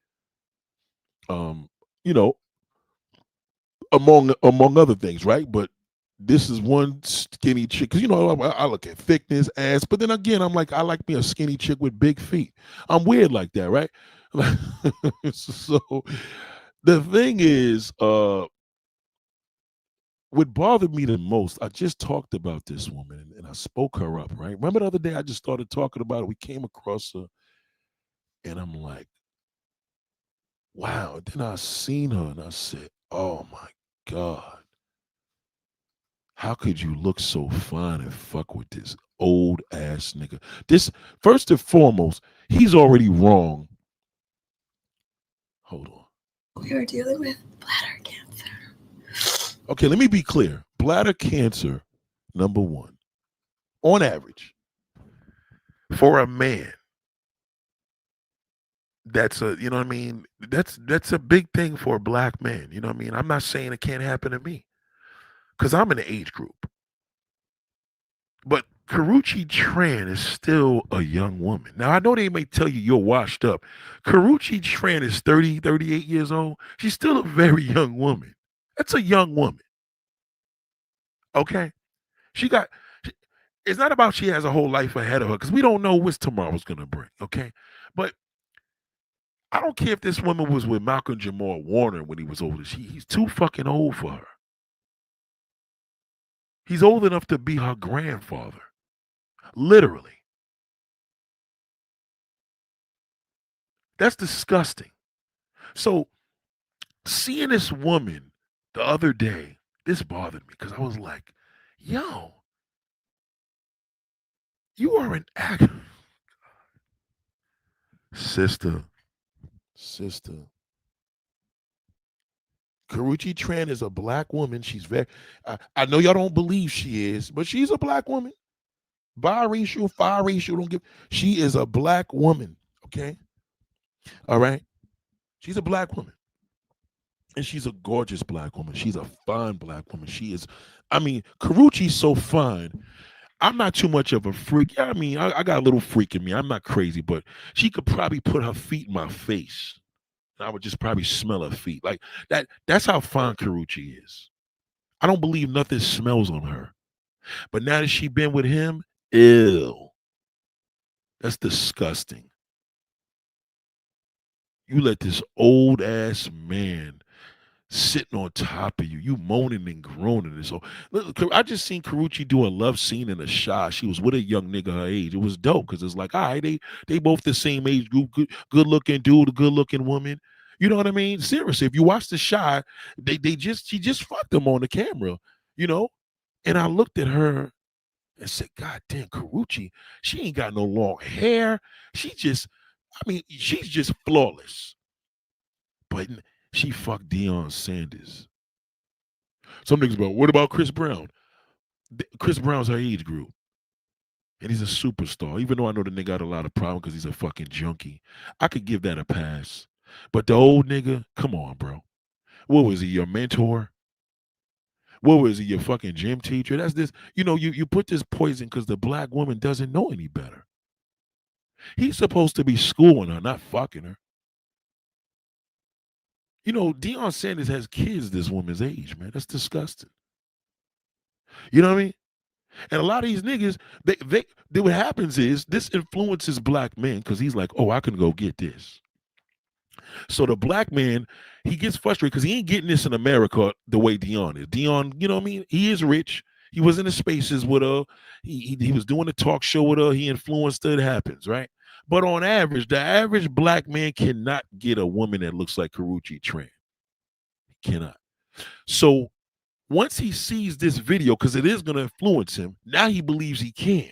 um, you know, among other things, right? But this is one skinny chick because I look at thickness, ass, but then again, I'm like, I like me a skinny chick with big feet. I'm weird like that, right? So the thing is, what bothered me the most, I just talked about this woman and I spoke her up, right? Remember the other day I just started talking about it. We came across her and I'm like, wow. Then I seen her and I said, oh my God. How could you look so fine and fuck with this old ass nigga? This, first and foremost, he's already wrong. Hold on. We are dealing with bladder cancer. Okay, let me be clear. Bladder cancer, number one, on average, for a man, that's a, you know what I mean? That's a big thing for a black man. You know what I mean? I'm not saying it can't happen to me because I'm in the age group. But Karuchi Tran is still a young woman. Now, I know they may tell you you're washed up. Karuchi Tran is 30, 38 years old. She's still a very young woman. That's a young woman. Okay? She got, it's not about she has a whole life ahead of her because we don't know what tomorrow's going to bring. Okay? But I don't care if this woman was with Malcolm Jamal Warner when he was older. He's too fucking old for her. He's old enough to be her grandfather. Literally. That's disgusting. So seeing this woman the other day, this bothered me because I was like, yo, you are an actor. Sister, sister. Karuchi Tran is a black woman. She's very, I know y'all don't believe she is, but she's a black woman. Biracial, biracial, don't give. She is a black woman. Okay. All right. She's a black woman. And she's a gorgeous black woman. She's a fine black woman. She is, I mean, Karuchi's so fine. I'm not too much of a freak. Yeah, I mean, I got a little freak in me. I'm not crazy, but she could probably put her feet in my face. And I would just probably smell her feet. Like that. That's how fine Karuchi is. I don't believe nothing smells on her. But now that she been with him, ew. That's disgusting. You let this old ass man sitting on top of you, you moaning and groaning. And so look, I just seen Karuchi do a love scene in a shot. She was with a young nigga her age. It was dope because it's like, all right, they both the same age group, good looking dude, a good looking woman. You know what I mean? Seriously, if you watch the shot, she just fucked them on the camera, you know? And I looked at her and said, God damn, Karuchi, she ain't got no long hair. She's just flawless. But she fucked Deion Sanders. Some niggas about, what about Chris Brown? Chris Brown's her age group. And he's a superstar. Even though I know the nigga got a lot of problems because he's a fucking junkie. I could give that a pass. But the old nigga, come on, bro. What was he, your mentor? What was he, your fucking gym teacher? That's this, you put this poison because the black woman doesn't know any better. He's supposed to be schooling her, not fucking her. Deion Sanders has kids this woman's age, man. That's disgusting. You know what I mean? And a lot of these niggas, what happens is this influences black men because he's like, oh, I can go get this. So the black man, he gets frustrated because he ain't getting this in America the way Deion is. Deion, you know what I mean? He is rich. He was in the spaces with her. He was doing a talk show with her. He influenced her. It happens, right? But on average, the average black man cannot get a woman that looks like Karuchi Tran. He cannot. So once he sees this video, because it is going to influence him, now he believes he can.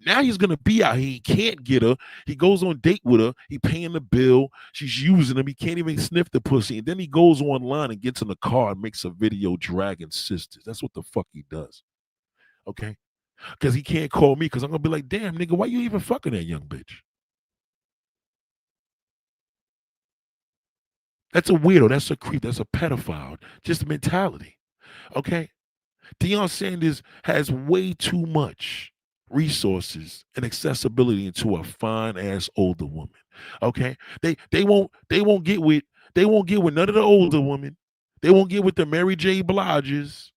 Now he's going to be out here. He can't get her. He goes on date with her. He paying the bill. She's using him. He can't even sniff the pussy. And then he goes online and gets in the car and makes a video dragging sisters. That's what the fuck he does. Okay? Because he can't call me because I'm going to be like, damn, nigga, why you even fucking that young bitch? That's a weirdo. That's a creep. That's a pedophile. Just mentality. Okay? Deion Sanders has way too much resources and accessibility into a fine ass older woman. Okay? They won't get with none of the older women. They won't get with the Mary J. Bliges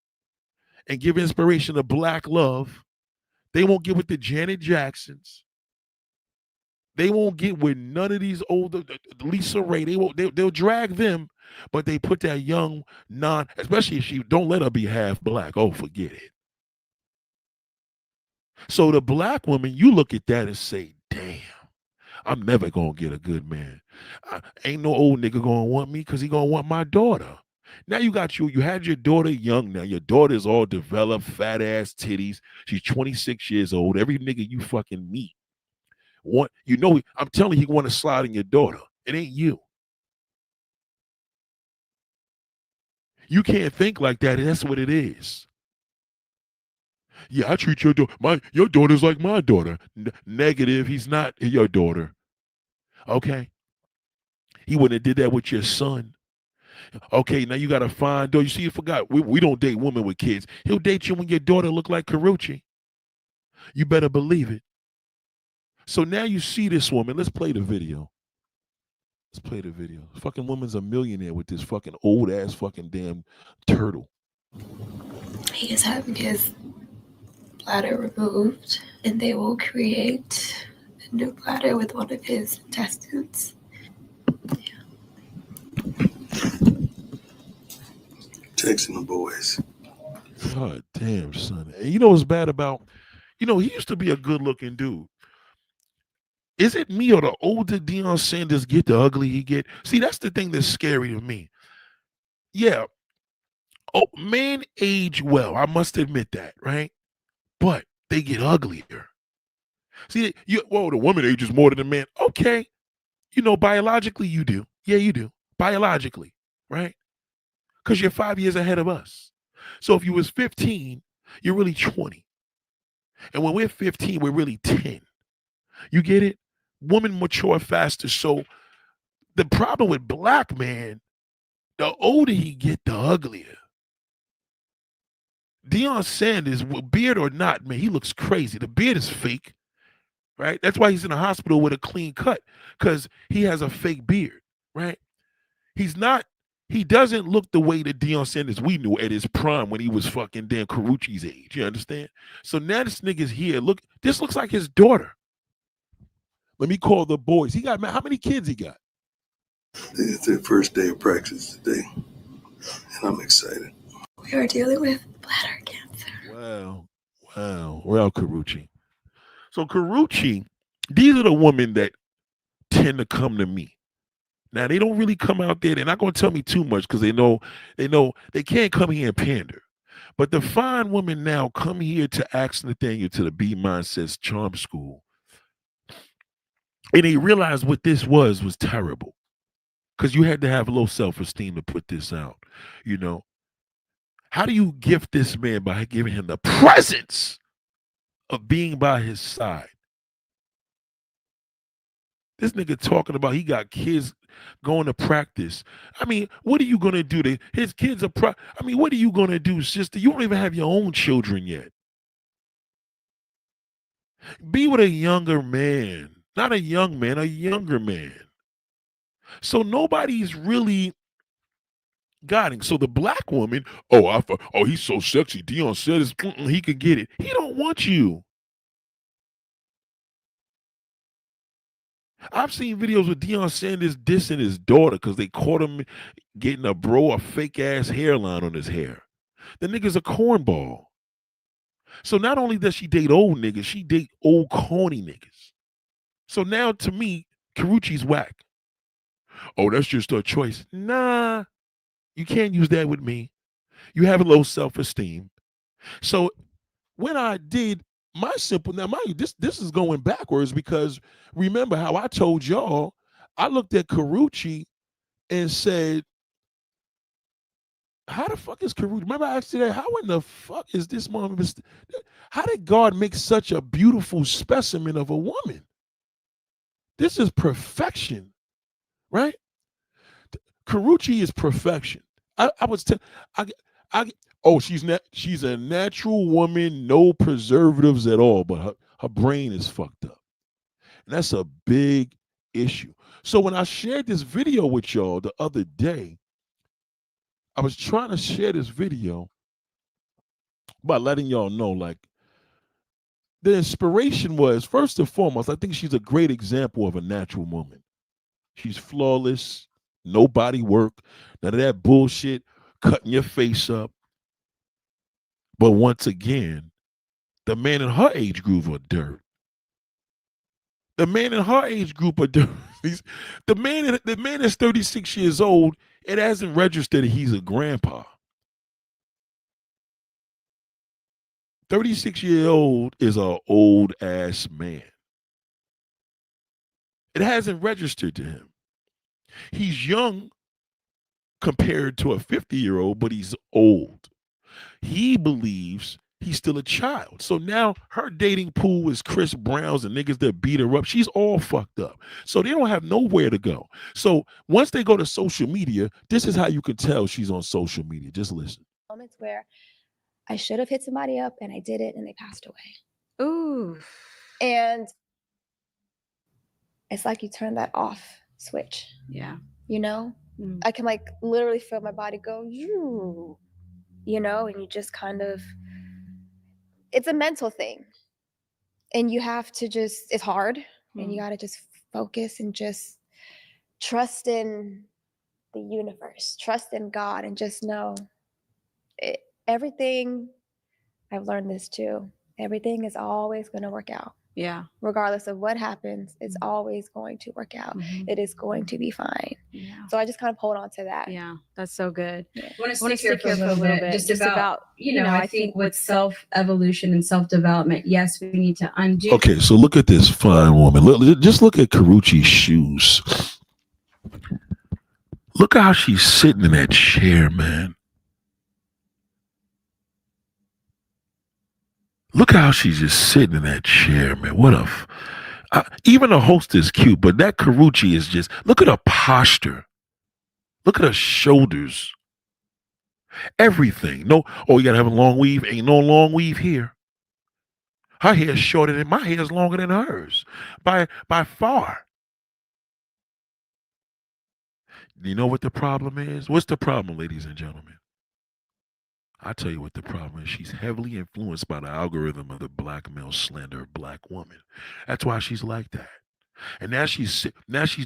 and give inspiration to black love. They won't get with the Janet Jacksons. They won't get with none of these older Lisa Ray. They'll drag them, but they put that young especially if she don't let her be half black. Oh, forget it. So the black woman, you look at that and say, damn, I'm never gonna get a good man. Ain't no old nigga gonna want me because he gonna want my daughter. Now you had your daughter young now. Your daughter's all developed, fat ass titties. She's 26 years old. Every nigga you fucking meet. I'm telling you, he want to slide in your daughter. It ain't you. You can't think like that. And that's what it is. Yeah, I treat your daughter. Your daughter's like my daughter. Negative. He's not your daughter. Okay. He wouldn't have did that with your son. Okay, now you got to find. You see, you forgot. We don't date women with kids. He'll date you when your daughter look like Karuchi. You better believe it. So now you see this woman. Let's play the video. Let's play the video. Fucking woman's a millionaire with this fucking old ass fucking damn turtle. He is having his bladder removed, and they will create a new bladder with one of his intestines. Texting the boys. God damn, son. And you know what's bad about, he used to be a good looking dude. Is it me or the older Deion Sanders get, the ugly he get? See, that's the thing that's scary to me. Yeah. Oh, men age well. I must admit that, right? But they get uglier. See, the woman ages more than the man. Okay. Biologically you do. Yeah, you do. Biologically, right? Because you're 5 years ahead of us. So if you was 15, you're really 20. And when we're 15, we're really 10. You get it? Women mature faster. So the problem with black man, the older he get, the uglier. Deion Sanders, beard or not, man, he looks crazy. The beard is fake, right? That's why he's in the hospital with a clean cut, because he has a fake beard, right? He doesn't look the way that Deion Sanders we knew at his prime when he was fucking Dan Carucci's age. You understand? So now this nigga's here. Look, this looks like his daughter. Let me call the boys. He got, man, how many kids he got? It's their first day of practice today, and I'm excited. We are dealing with bladder cancer. Well, Carucci. So Carucci, these are the women that tend to come to me. Now they don't really come out there. They're not going to tell me too much because they know they can't come here and pander. But the fine women now come here to ask Nathaniel to the B Mindsets Charm School. And they realized what this was terrible. Because you had to have low self-esteem to put this out. How do you gift this man by giving him the presence of being by his side? This nigga talking about he got kids going to practice. I mean, what are you going to do? His kids are what are you going to do, sister? You don't even have your own children yet. Be with a younger man. Not a young man, a younger man. So nobody's really got him. So the black woman, he's so sexy. Deion said he could get it. He don't want you. I've seen videos with Deion Sanders dissing his daughter because they caught him getting a fake ass hairline on his hair. The nigga's a cornball. So not only does she date old niggas, she date old corny niggas. So now to me, Carucci's whack. Oh, that's just a choice. Nah, you can't use that with me. You have a low self-esteem. So when I did my simple, now mind you, this is going backwards because remember how I told y'all, I looked at Carucci and said, how the fuck is Carucci? Remember I asked you that, how in the fuck is this mom? How did God make such a beautiful specimen of a woman? This is perfection, right? Carucci is perfection. She's a natural woman, no preservatives at all, but her brain is fucked up. And that's a big issue. So when I shared this video with y'all the other day, I was trying to share this video by letting y'all know, like, the inspiration was, first and foremost, I think she's a great example of a natural woman. She's flawless, no body work, none of that bullshit, cutting your face up. But once again, the man in her age group are dirt. The man in her age group are dirt. The man is 36 years old. It hasn't registered that he's a grandpa. 36-year-old is an old ass man. It hasn't registered to him. He's young compared to a 50-year-old, but he's old. He believes he's still a child. So now her dating pool is Chris Brown's and niggas that beat her up. She's all fucked up. So they don't have nowhere to go. So once they go to social media, this is how you can tell she's on social media. Just listen. Moments where I should have hit somebody up and I did it and they passed away. Ooh. And it's like you turn that off switch. Yeah. You know? Mm. I can like literally feel my body go, you know, and you just kind of, it's a mental thing. And you have to just, it's hard. And you got to just focus and just trust in the universe, trust in God, and just know everything. I've learned this too. Everything is always going to work out. Yeah. Regardless of what happens, it's always going to work out. It is going to be fine. Yeah. So I just kind of hold on to that. Yeah, that's so good. Yeah. I want to stick here for a little bit just about, I think with self-evolution and self-development, yes, we need to undo. Okay, so look at this fine woman. Just look at Karuchi's shoes. Look how she's sitting in that chair, man. Look how she's just sitting in that chair, man. What even the host is cute, but that Karuchi is just, look at her posture. Look at her shoulders. Everything. No, oh, you gotta have a long weave. Ain't no long weave here. Her hair is shorter than my hair is longer than hers. By far. You know what the problem is? What's the problem, ladies and gentlemen? I'll tell you what the problem is. She's heavily influenced by the algorithm of the black male slander black woman. That's why she's like that. And now she's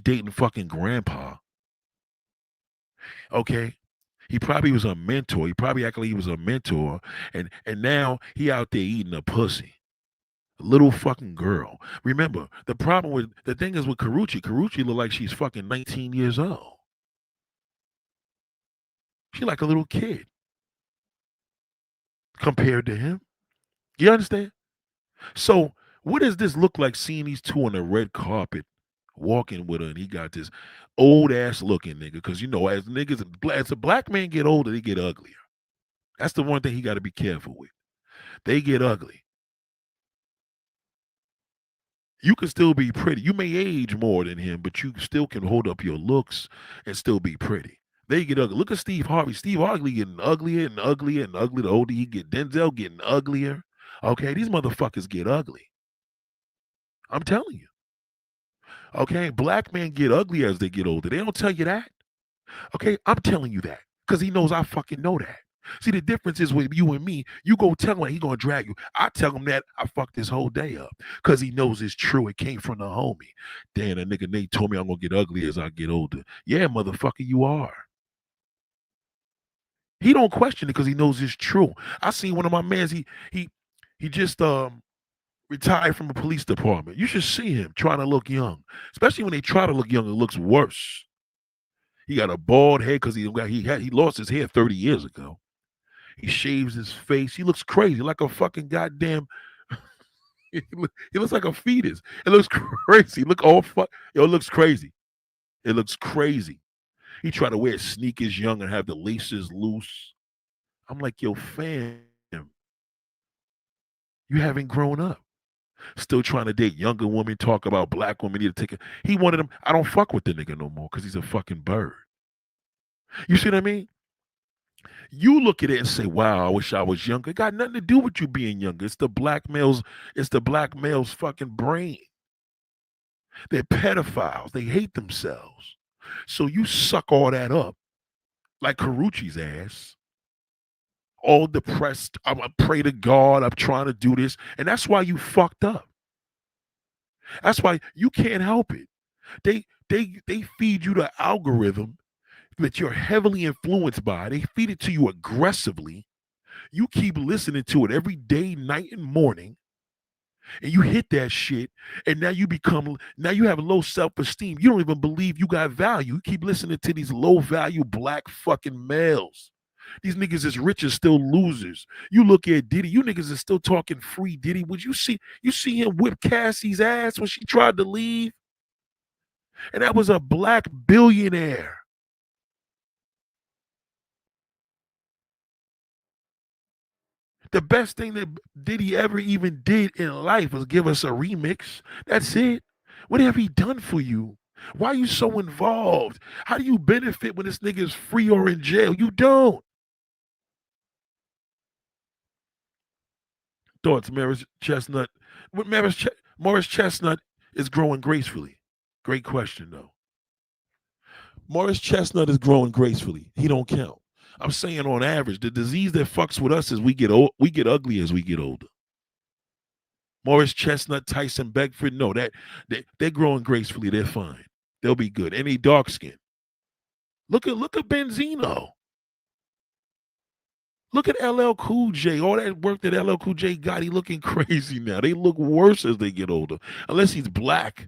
dating fucking grandpa. Okay? He probably was a mentor. He probably acted like he was a mentor. And now he out there eating a pussy. A little fucking girl. Remember, the thing is with Karuchi look like she's fucking 19 years old. She like a little kid. Compared to him. You understand? So what does this look like seeing these two on the red carpet walking with her and he got this old ass looking nigga? Because as a black man get older, they get uglier. That's the one thing he got to be careful with. They get ugly. You can still be pretty. You may age more than him, but you still can hold up your looks and still be pretty. They get ugly. Look at Steve Harvey. Steve Harvey getting uglier and uglier and uglier. The older he get, Denzel getting uglier. Okay, these motherfuckers get ugly. I'm telling you. Okay, black men get ugly as they get older. They don't tell you that. Okay, I'm telling you that because he knows I fucking know that. See, the difference is with you and me, you go tell him he gonna drag you. I tell him that I fucked this whole day up because he knows it's true. It came from the homie. Damn, that nigga Nate told me I'm gonna get ugly as I get older. Yeah, motherfucker, you are. He don't question it because he knows it's true. I seen one of my mans. He just retired from the police department. You should see him trying to look young, especially when they try to look young. It looks worse. He got a bald head because he lost his hair 30 years ago. He shaves his face. He looks crazy, like a fucking goddamn. He looks like a fetus. It looks crazy. Look all fuck. Yo, it looks crazy. It looks crazy. He tried to wear sneakers young and have the laces loose. I'm like, yo, fam, you haven't grown up. Still trying to date younger women, talk about black women need to take it. He wanted him. I don't fuck with the nigga no more because he's a fucking bird. You see what I mean? You look at it and say, wow, I wish I was younger. It got nothing to do with you being younger. It's the black male's fucking brain. They're pedophiles. They hate themselves. So you suck all that up like Karuchi's ass. All depressed. I pray to God. I'm trying to do this. And that's why you fucked up. That's why you can't help it. They feed you the algorithm that you're heavily influenced by. They feed it to you aggressively. You keep listening to it every day, night, and morning. And you hit that shit. And now you have low self-esteem. You don't even believe you got value. You keep listening to these low-value black fucking males. These niggas is rich and still losers. You look at Diddy, you niggas is still talking free Diddy. Would you see him whip Cassie's ass when she tried to leave? And that was a black billionaire. The best thing that Diddy ever even did in life was give us a remix. That's it. What have he done for you? Why are you so involved? How do you benefit when this nigga is free or in jail? You don't. Thoughts, Mary Chestnut. But Morris Chestnut is growing gracefully. Great question though. Morris Chestnut is growing gracefully. He don't count. I'm saying on average, the disease that fucks with us is we get ugly as we get older. Morris Chestnut, Tyson Beckford, no, they're growing gracefully. They're fine. They'll be good. Any dark skin. Look at Benzino. Look at LL Cool J. All that work that LL Cool J got, he looking crazy now. They look worse as they get older, unless he's black.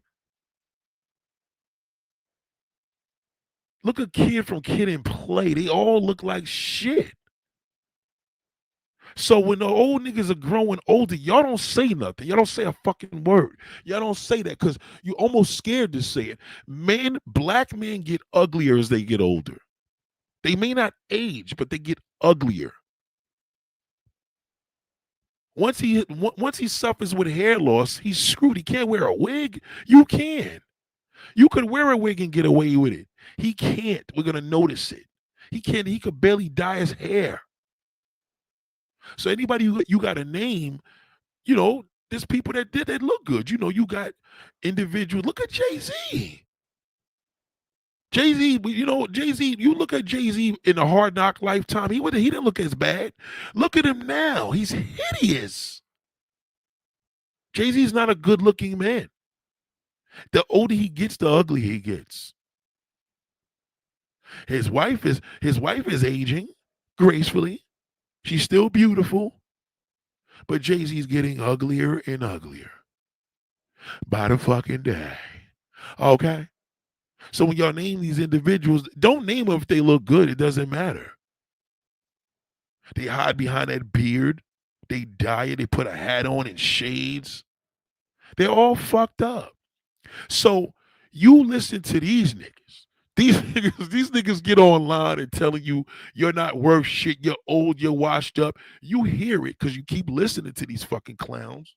Look at Kid from Kid and Play. They all look like shit. So when the old niggas are growing older, y'all don't say nothing. Y'all don't say a fucking word. Y'all don't say that because you're almost scared to say it. Black men get uglier as they get older. They may not age, but they get uglier. Once he suffers with hair loss, he's screwed. He can't wear a wig. You can. You could wear a wig and get away with it. He can't. We're gonna notice it. He can't. He could barely dye his hair. So anybody you got a name, there's people that look good. You got individuals. Look at Jay-Z. Jay-Z, Jay-Z, you look at Jay-Z in a Hard Knock lifetime, he didn't look as bad. Look at him now. He's hideous. Jay-Z's not a good-looking man. The older he gets, the uglier he gets. His wife is aging gracefully. She's still beautiful. But Jay-Z's getting uglier and uglier by the fucking day. Okay? So when y'all name these individuals, don't name them if they look good. It doesn't matter. They hide behind that beard. They dye it. They put a hat on and shades. They're all fucked up. So you listen to these niggas. These niggas get online and telling you you're not worth shit. You're old. You're washed up. You hear it because you keep listening to these fucking clowns.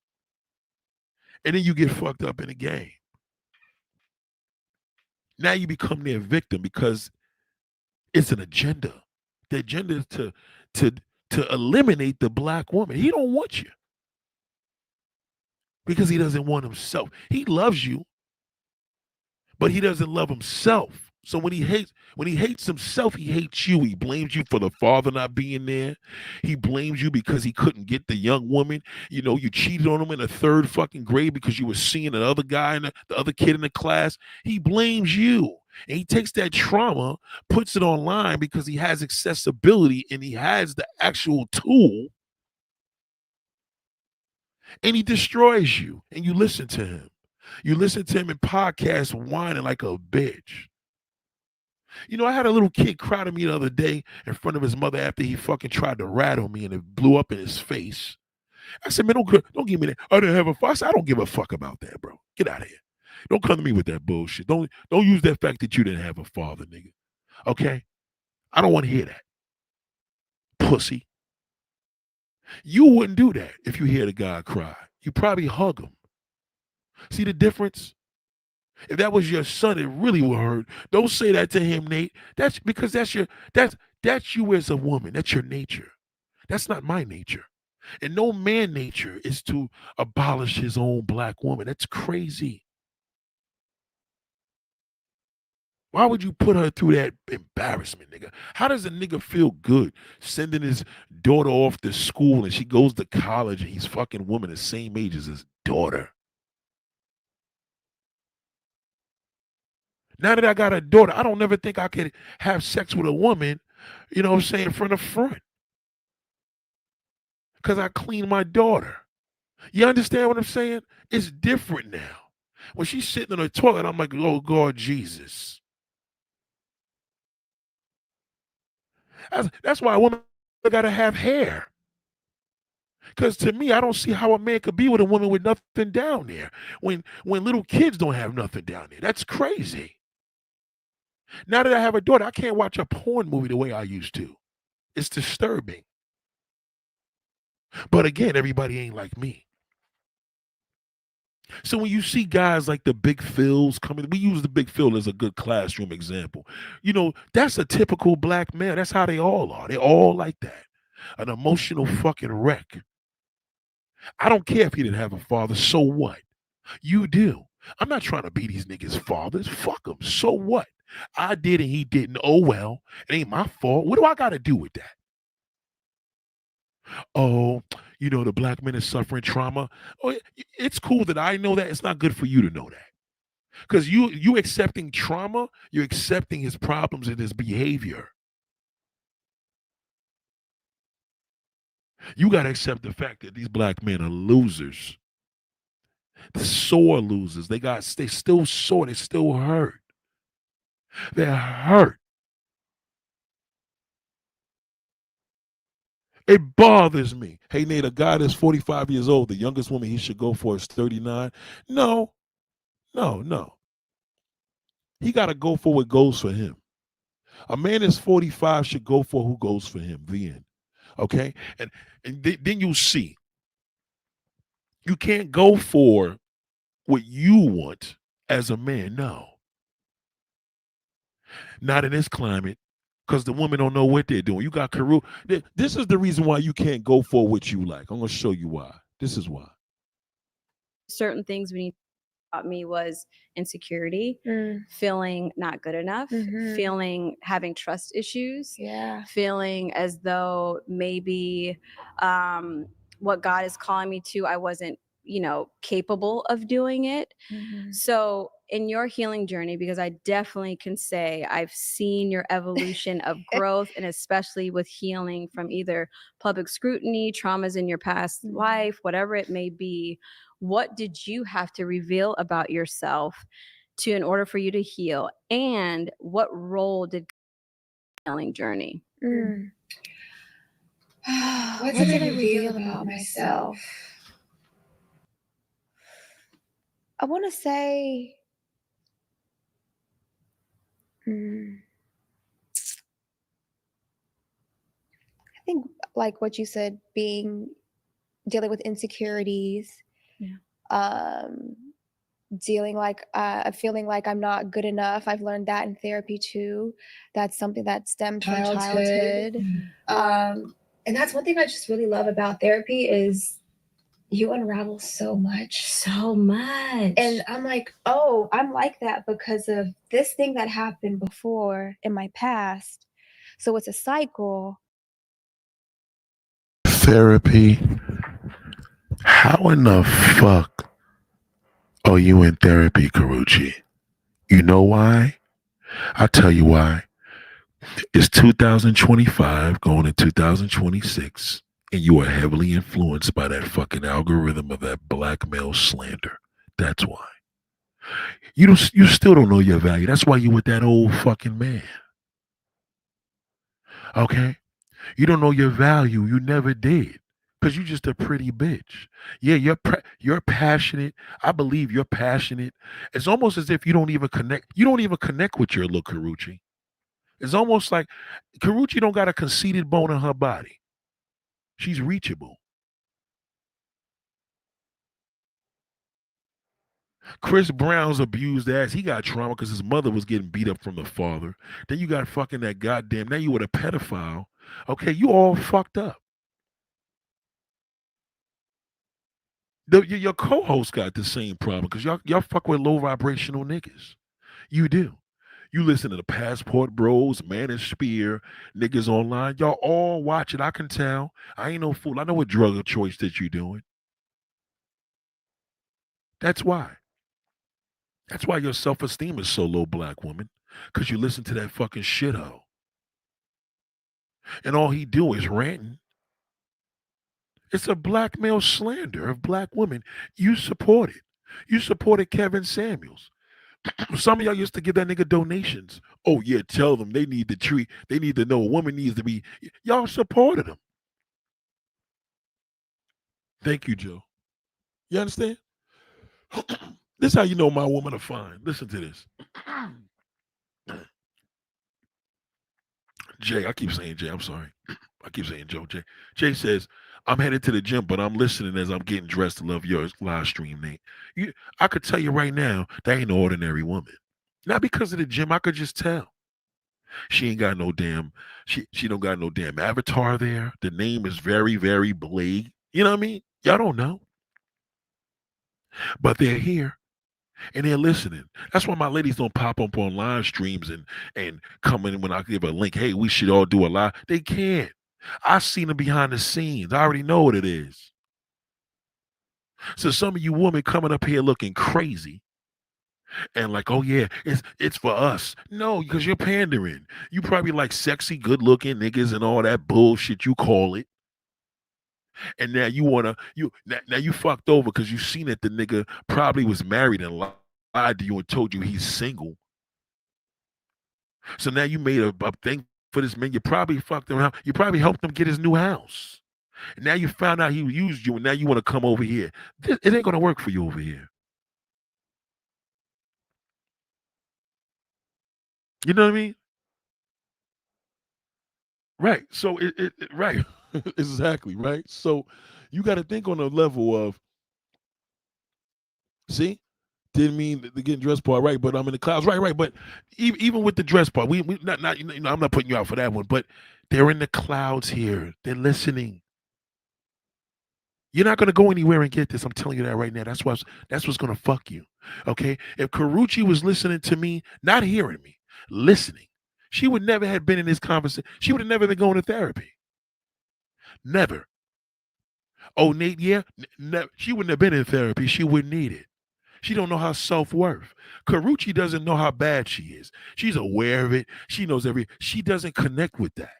And then you get fucked up in the game. Now you become their victim because it's an agenda. The agenda is to eliminate the black woman. He don't want you because he doesn't want himself. He loves you, but he doesn't love himself. So when he hates himself, he hates you. He blames you for the father not being there. He blames you because he couldn't get the young woman. You cheated on him in the third fucking grade because you were seeing another guy and the other kid in the class. He blames you. And he takes that trauma, puts it online because he has accessibility and he has the actual tool. And he destroys you. And you listen to him. You listen to him in podcasts whining like a bitch. I had a little kid cry to me the other day in front of his mother after he fucking tried to rattle me and it blew up in his face. I said, man, don't give me that. I didn't have a fuss. I don't give a fuck about that, bro. Get out of here. Don't come to me with that bullshit. Don't use that fact that you didn't have a father, nigga. Okay? I don't want to hear that. Pussy. You wouldn't do that if you hear the guy cry. You probably hug him. See the difference? If that was your son, it really would hurt. Don't say that to him, Nate. That's because that's you as a woman. That's your nature. That's not my nature. And no man nature is to abolish his own black woman. That's crazy. Why would you put her through that embarrassment, nigga? How does a nigga feel good sending his daughter off to school and she goes to college and he's fucking woman the same age as his daughter? Now that I got a daughter, I don't never think I could have sex with a woman, from the front. Because I clean my daughter. You understand what I'm saying? It's different now. When she's sitting in the toilet, I'm like, oh, God, Jesus. That's why a woman got to have hair. Because to me, I don't see how a man could be with a woman with nothing down there when little kids don't have nothing down there. That's crazy. Now that I have a daughter, I can't watch a porn movie the way I used to. It's disturbing. But again, everybody ain't like me. So when you see guys like the Big Phils coming, we use the Big Phil as a good classroom example. That's a typical black male. That's how they all are. They're all like that. An emotional fucking wreck. I don't care if he didn't have a father. So what? You do. I'm not trying to be these niggas' fathers. Fuck them. So what? I did and he didn't. Oh well. It ain't my fault. What do I got to do with that? Oh, the black man is suffering trauma. Oh, it's cool that I know that. It's not good for you to know that. Because you accepting trauma, you're accepting his problems and his behavior. You got to accept the fact that these black men are losers. They're sore losers. They still sore. They still hurt. They're hurt. It bothers me. Hey, Nate, a guy that's 45 years old, the youngest woman he should go for is 39. No. He got to go for what goes for him. A man that's 45 should go for who goes for him. The end. Okay? And then you'll see. You can't go for what you want as a man. No. Not in this climate. Because the women don't know what they're doing. You got Karu. This is the reason why you can't go for what you like. I'm going to show you why. This is why. Certain things when you taught me was insecurity, feeling not good enough, feeling having trust issues, feeling as though maybe what God is calling me to, I wasn't, capable of doing it. So in your healing journey, because I definitely can say I've seen your evolution of growth, and especially with healing from either public scrutiny, traumas in your past life, whatever it may be, what did you have to reveal about yourself in order for you to heal? And what role did healing journey? What did I reveal about myself? I want to say, I think like what you said, dealing with insecurities, feeling like I'm not good enough. I've learned that in therapy too. That's something that stemmed from childhood. And that's one thing I just really love about therapy is you unravel so much. And I'm like, oh, I'm like that because of this thing that happened before in my past. So it's a cycle. Therapy? How in the fuck are you in therapy, Karuchi? You know why? I'll tell you why. It's 2025 going to 2026. And you are heavily influenced by that fucking algorithm of that black male slander. That's why. You still don't know your value. That's why you with that old fucking man. Okay? You don't know your value. You never did. Because you're just a pretty bitch. Yeah, you're passionate. I believe you're passionate. It's almost as if you don't even connect. You don't even connect with your look, Karuchi. It's almost like Karuchi don't got a conceited bone in her body. She's reachable. Chris Brown's abused ass. He got trauma because his mother was getting beat up from the father. Then you got fucking that goddamn. Now you with a pedophile. Okay, you all fucked up. Your co-host got the same problem because y'all fuck with low vibrational niggas. You do. You listen to the Passport Bros, Man and Spear, niggas online. Y'all all watch it. I can tell. I ain't no fool. I know what drug of choice that you doing. That's why. That's why your self-esteem is so low, black woman. Because you listen to that fucking shithole. And all he do is ranting. It's a black male slander of black women. You support it. You supported Kevin Samuels. Some of y'all used to give that nigga donations. Oh yeah, tell them they need to treat. They need to know a woman needs to be. Y'all supported him. Thank you, Joe. You understand? This is how you know my woman are fine. Listen to this. Jay, I keep saying Jay. I'm sorry. I keep saying Joe. Jay says, I'm headed to the gym, but I'm listening as I'm getting dressed to love your live stream, Nate. I could tell you right now, that ain't no ordinary woman. Not because of the gym, I could just tell. She ain't got no damn, she don't got no damn avatar there. The name is very, very big. You know what I mean? Y'all don't know, but they're here and they're listening. That's why my ladies don't pop up on live streams and come in when I give a link. Hey, we should all do a live. They can't. I've seen them behind the scenes. I already know what it is. So some of you women coming up here looking crazy and like, oh yeah, it's for us. No, because you're pandering. You probably like sexy, good looking niggas and all that bullshit you call it. And now you wanna now you fucked over because you seen that the nigga probably was married and lied to you and told you he's single. So now you made a thing for this man. You probably fucked him out. You probably helped him get his new house. And now you found out he used you, and now you want to come over here. It ain't gonna work for you over here. You know what I mean? Right. So right. Exactly, right? So you got to think on the level of, see, didn't mean the getting dressed part, right? But I'm in the clouds, right, right. But even with the dress part, we not you know, I'm not putting you out for that one, but they're in the clouds here. They're listening. You're not gonna go anywhere and get this. I'm telling you that right now. That's what's gonna fuck you. Okay? If Karuchi was listening to me, not hearing me, listening, she would never have been in this conversation. She would have never been going to therapy. Never. Oh, Nate, yeah, she wouldn't have been in therapy. She wouldn't need it. She don't know her self-worth. Karuchi doesn't know how bad she is. She's aware of it. She knows she doesn't connect with that.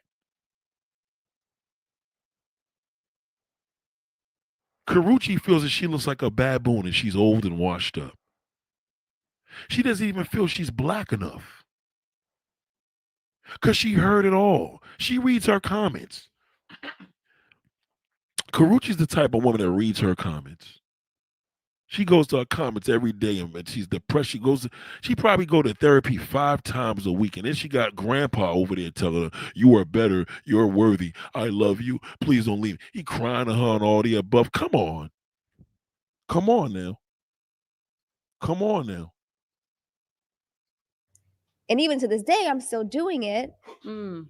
Karuchi feels that she looks like a baboon and she's old and washed up. She doesn't even feel she's black enough. Because she heard it all. She reads her comments. Karuchi's the type of woman that reads her comments. She goes to her comments every day and she's depressed. She probably go to therapy 5 times a week. And then she got grandpa over there telling her, you are better, you're worthy, I love you, please don't leave. He crying to her and all the above. Come on. Come on now. Come on now. And even to this day, I'm still doing it. Mm.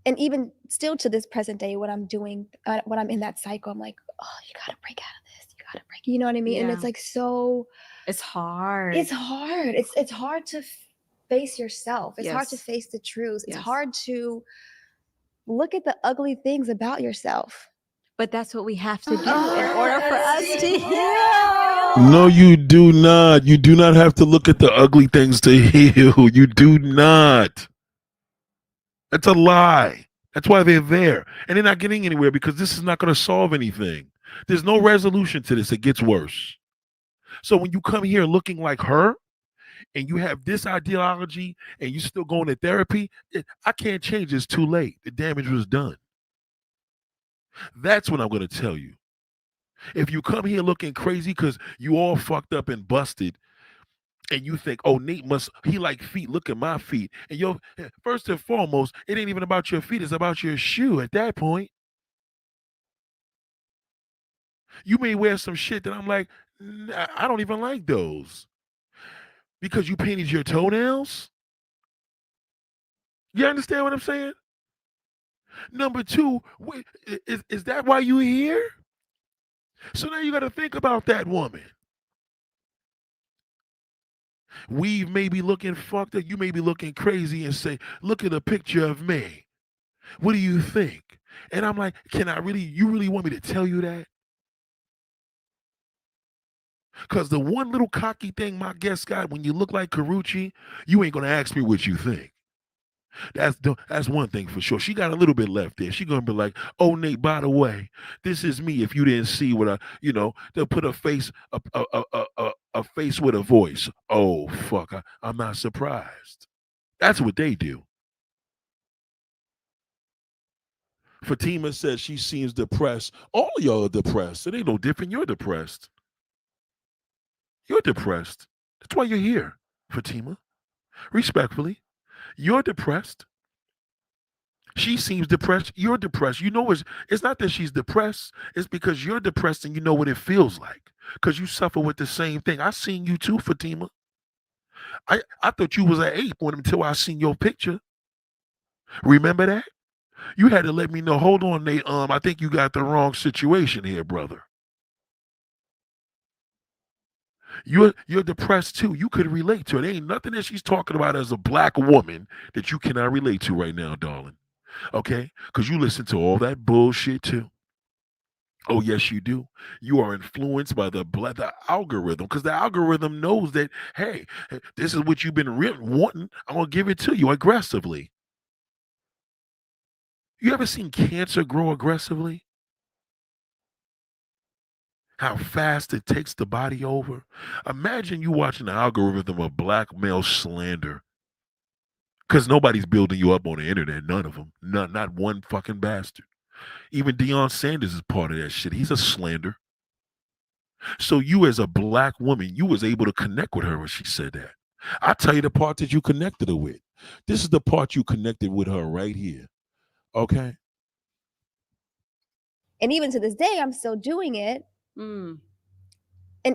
And even still to this present day, when I'm doing, when I'm in that cycle, I'm like, oh, you got to break out of this. You got to break, you know what I mean? Yeah. And it's like, so. It's hard. It's hard. It's hard to face yourself. It's hard to Yes. face the truth. It's Yes. hard to look at the ugly things about yourself. But that's what we have to do in order for us to heal. No, you do not. You do not have to look at the ugly things to heal. You do not. That's a lie. That's why they're there. And they're not getting anywhere because this is not going to solve anything. There's no resolution to this. It gets worse. So when you come here looking like her and you have this ideology and you still going to therapy, I can't change. It's too late. The damage was done. That's what I'm going to tell you. If you come here looking crazy because you all fucked up and busted, and you think, oh, Nate he like feet, look at my feet. And first and foremost, it ain't even about your feet, it's about your shoe at that point. You may wear some shit that I'm like, nah, I don't even like those. Because you painted your toenails? You understand what I'm saying? Number 2, is that why you here? So now you got to think about that woman. We may be looking fucked up. You may be looking crazy and say, look at a picture of me. What do you think? And I'm like, you really want me to tell you that? Because the one little cocky thing my guest got, when you look like Karuchi, you ain't going to ask me what you think. That's one thing for sure. She got a little bit left there. She gonna be like, "Oh, Nate, by the way, this is me. If you didn't see what they'll put a face with a voice. Oh, fuck, I'm not surprised. That's what they do." Fatima says she seems depressed. All of y'all are depressed. It ain't no different. You're depressed. You're depressed. That's why you're here, Fatima. Respectfully, you're depressed. She seems depressed. You're depressed. You know, it's not that she's depressed. It's because you're depressed and you know what it feels like. Because you suffer with the same thing. I seen you too, Fatima. I thought you was an ape until I seen your picture. Remember that? You had to let me know. Hold on, Nate. I think you got the wrong situation here, brother. You're depressed too. You could relate to it. Ain't nothing that she's talking about as a black woman that you cannot relate to right now, darling. Okay? Because you listen to all that bullshit too. Oh yes, you do. You are influenced by the algorithm because the algorithm knows that hey, this is what you've been wanting. I'm gonna give it to you aggressively. You ever seen cancer grow aggressively? How fast it takes the body over? Imagine you watching the algorithm of black male slander. Because nobody's building you up on the internet. None of them. Not one fucking bastard. Even Deion Sanders is part of that shit. He's a slander. So you as a black woman, you was able to connect with her when she said that. I'll tell you the part that you connected her with. This is the part you connected with her right here. Okay? And even to this day, I'm still doing it. And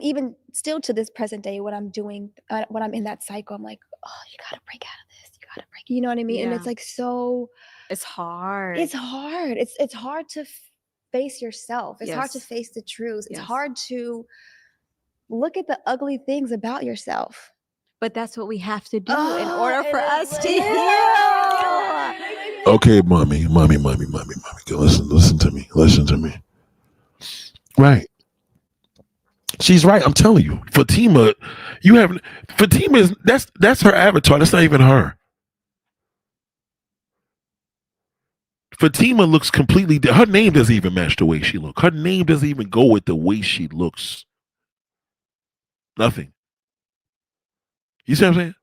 even still to this present day, when I'm doing, when I'm in that cycle, I'm like, oh, you gotta break out of this. You gotta break. You know what I mean? Yeah. And it's like so. It's hard. It's hard. It's hard to face yourself. It's hard to Yes. face the truth. It's Yes. hard to look at the ugly things about yourself. But that's what we have to do in order for us to Yeah. heal. Okay, mommy. Listen to me. Listen to me. Right. She's right. I'm telling you. Fatima, Fatima is that's her avatar. That's not even her. Fatima looks completely her name doesn't even match the way she looks. Her name doesn't even go with the way she looks. Nothing. You see what I'm saying?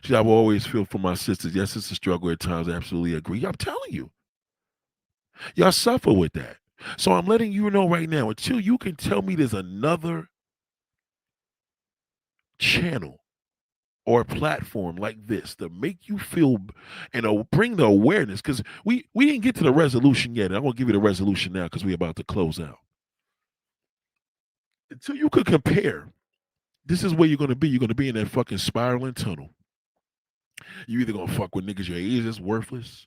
She said, I will always feel for my sisters. Yes, it's a struggle at times. I absolutely agree. I'm telling you. Y'all suffer with that. So I'm letting you know right now, until you can tell me there's another channel or platform like this to make you feel and bring the awareness, because we didn't get to the resolution yet. I'm going to give you the resolution now because we're about to close out. Until you could compare, this is where you're going to be. You're going to be in that fucking spiraling tunnel. You either going to fuck with niggas your age is worthless,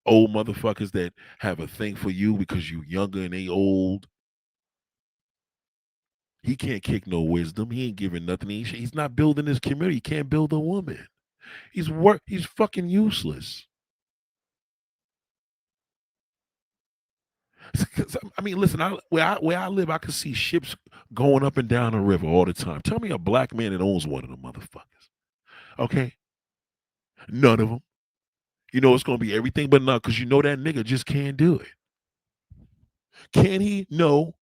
old motherfuckers that have a thing for you because you younger and they old. He can't kick no wisdom. He ain't giving nothing. He's not building his community. He can't build a woman. He's fucking useless. I mean, listen, where I live, I can see ships going up and down the river all the time. Tell me a black man that owns one of them motherfuckers. Okay? None of them. You know it's going to be everything but not, because you know that nigga just can't do it. Can he? No.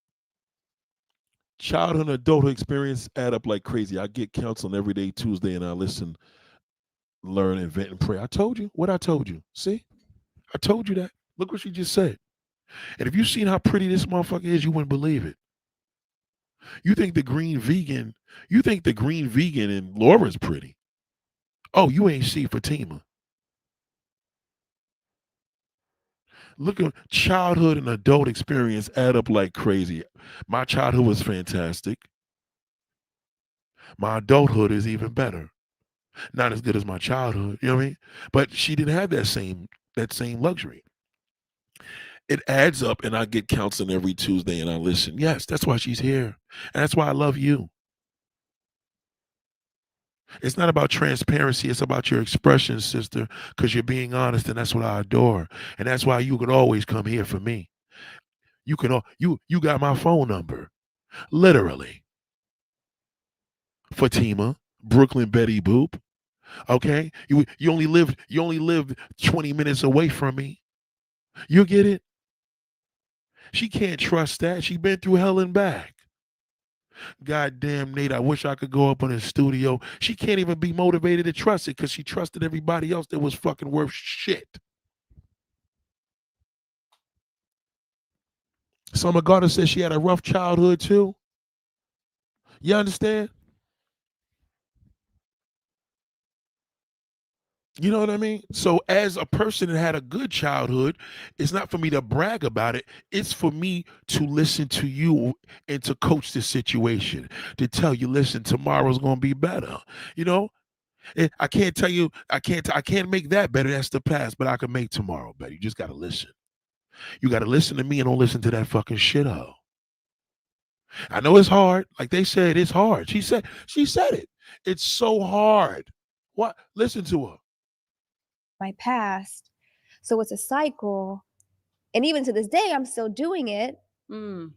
Childhood and adulthood experience add up like crazy. I get counseling every day, Tuesday, and I listen, learn, invent, and pray. I told you what I told you. See? I told you that. Look what she just said. And if you seen how pretty this motherfucker is, you wouldn't believe it. You think the green vegan and Laura's pretty. Oh, you ain't see Fatima. Look at childhood and adult experience add up like crazy. My childhood was fantastic. My adulthood is even better. Not as good as my childhood, you know what I mean? But she didn't have that same luxury. It adds up, and I get counseling every Tuesday and I listen. Yes, that's why she's here. And that's why I love you. It's not about transparency. It's about your expression, sister, because you're being honest, and that's what I adore. And that's why you could always come here for me. You got my phone number, literally. Fatima, Brooklyn Betty Boop. Okay, you only lived 20 minutes away from me. You get it? She can't trust that. She been through hell and back. Goddamn, Nate, I wish I could go up in the studio. She can't even be motivated to trust it because she trusted everybody else that was fucking worth shit. Summer Gardner said she had a rough childhood too. You understand? You know what I mean? So as a person that had a good childhood, it's not for me to brag about it. It's for me to listen to you and to coach the situation, to tell you, listen, tomorrow's going to be better. You know, I can't tell you, I can't make that better. That's the past, but I can make tomorrow better. You just gotta listen. You gotta listen to me and don't listen to that fucking shithole. I know it's hard. Like they said, it's hard. She said it. It's so hard. What? Listen to her. My past. So it's a cycle. And even to this day, I'm still doing it. Mm.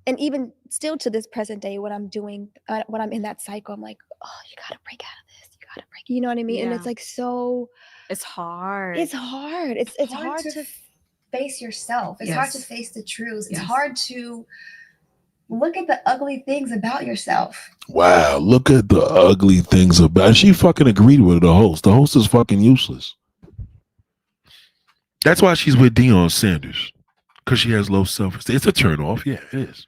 And even still to this present day, when I'm doing, when I'm in that cycle, I'm like, oh, you got to break out of this. You got to break, you know what I mean? And Yeah. it's like, so. It's hard. It's hard. It's hard to face yourself. It's hard to Yes. face the truths. Yes. It's hard to look at the ugly things about yourself. Wow, look at the ugly things about. She fucking agreed with the host. The host is fucking useless. That's why she's with Deion Sanders, because she has low self-esteem. It's a turn off. Yeah, it is.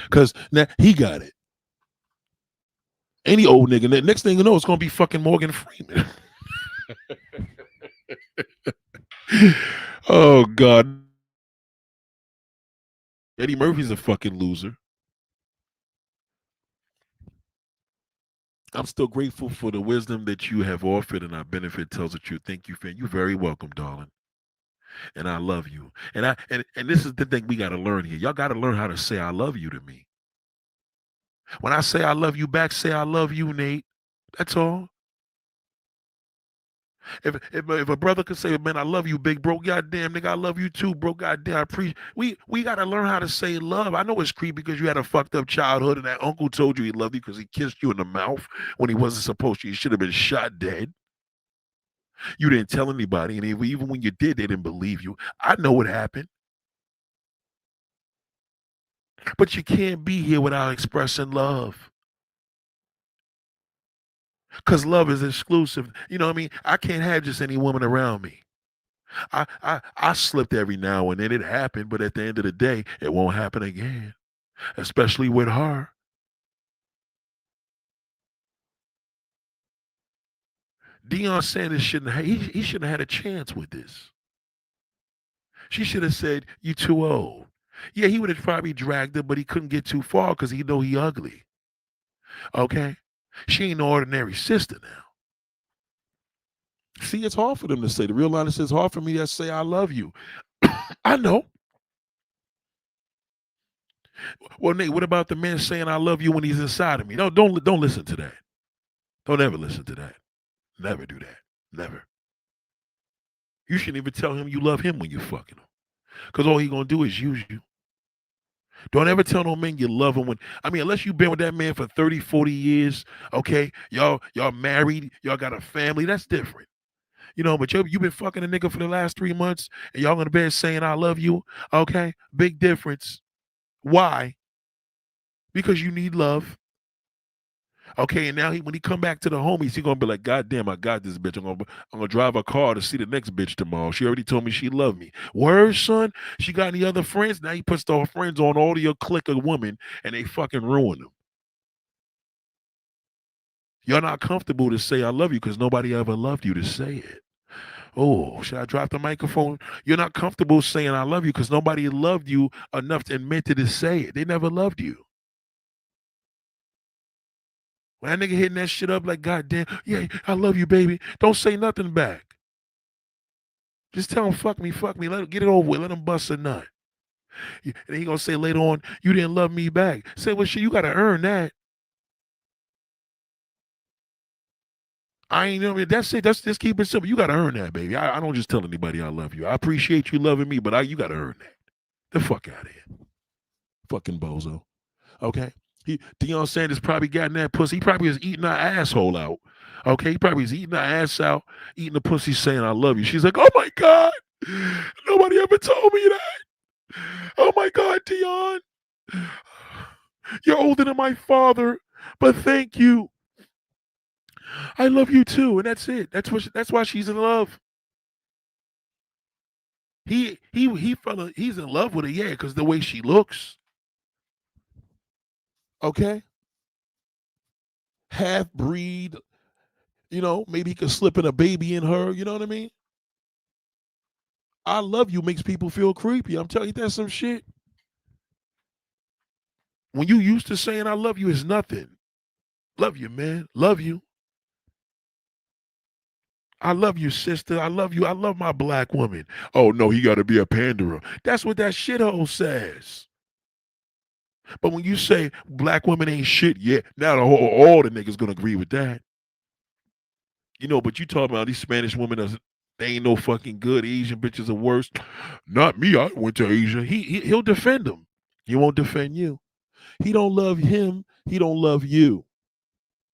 Because now he got it. Any old nigga. Next thing you know, it's gonna be fucking Morgan Freeman. Oh God. Eddie Murphy's a fucking loser. I'm still grateful for the wisdom that you have offered, and our benefit tells the truth. Thank you, fan. You're very welcome, darling. And I love you. And this is the thing we gotta learn here. Y'all gotta learn how to say I love you to me. When I say I love you back, say I love you, Nate. That's all. If a brother could say, man, I love you, big bro, goddamn nigga, I love you too, bro, goddamn, I appreciate. We gotta learn how to say love. I know it's creepy because you had a fucked up childhood and that uncle told you he loved you because he kissed you in the mouth when he wasn't supposed to. You should have been shot dead. You didn't tell anybody, and even when you did, they didn't believe you. I know what happened. But you can't be here without expressing love. Because love is exclusive. You know what I mean? I can't have just any woman around me. I slipped every now and then. It happened, but at the end of the day, it won't happen again. Especially with her. Deion Sanders he shouldn't have had a chance with this. She should have said, you too old. Yeah, he would have probably dragged her, but he couldn't get too far because he know he ugly. Okay? She ain't no ordinary sister now. See, it's hard for them to say. The real line is, it's hard for me to say I love you. I know. Well, Nate, what about the man saying I love you when he's inside of me? No, don't listen to that. Don't ever listen to that. Never do that. Never. You shouldn't even tell him you love him when you're fucking him. Because all he gonna do is use you. Don't ever tell no man you love him unless you've been with that man for 30, 40 years, okay? Y'all married, y'all got a family, that's different. You know, but you've been fucking a nigga for the last 3 months and y'all in the bed saying I love you, okay? Big difference. Why? Because you need love. Okay, and now when he come back to the homies, he gonna be like, God damn, I got this bitch. I'm gonna drive a car to see the next bitch tomorrow. She already told me she loved me. Word, son? She got any other friends? Now he puts the friends on all of your clique of women and they fucking ruin them. You're not comfortable to say I love you because nobody ever loved you to say it. Oh, should I drop the microphone? You're not comfortable saying I love you because nobody loved you enough to admit to say it. They never loved you. When that nigga hitting that shit up like, God damn, yeah, I love you, baby. Don't say nothing back. Just tell him, fuck me. Let him get it over with. Let him bust a nut. And he gonna say later on, you didn't love me back. Say, well, shit, you gotta earn that. I ain't know. That's it. That's just keep it simple. You gotta earn that, baby. I don't just tell anybody I love you. I appreciate you loving me, but you gotta earn that. The fuck out of here. Fucking bozo. Okay? Deion Sanders probably got in that pussy. He probably was eating her asshole out. Okay? He probably was eating her ass out, eating the pussy saying I love you. She's like, oh my God. Nobody ever told me that. Oh my God, Deion. You're older than my father, but thank you. I love you too, and that's it. That's why she's in love. He's in love with her, yeah, because the way she looks. Okay? Half breed, maybe he could slip in a baby in her, you know what I mean? I love you makes people feel creepy. I'm telling you, that's some shit. When you used to saying I love you is nothing. Love you, man. Love you. I love you, sister. I love you. I love my black woman. Oh no, he got to be a panderer. That's what that shithole says. But when you say black women ain't shit, yeah, now all the niggas gonna agree with that. But you talking about these Spanish women they ain't no fucking good. Asian bitches are worse. Not me. I went to Asia. He'll defend them. He won't defend you. He don't love him. He don't love you.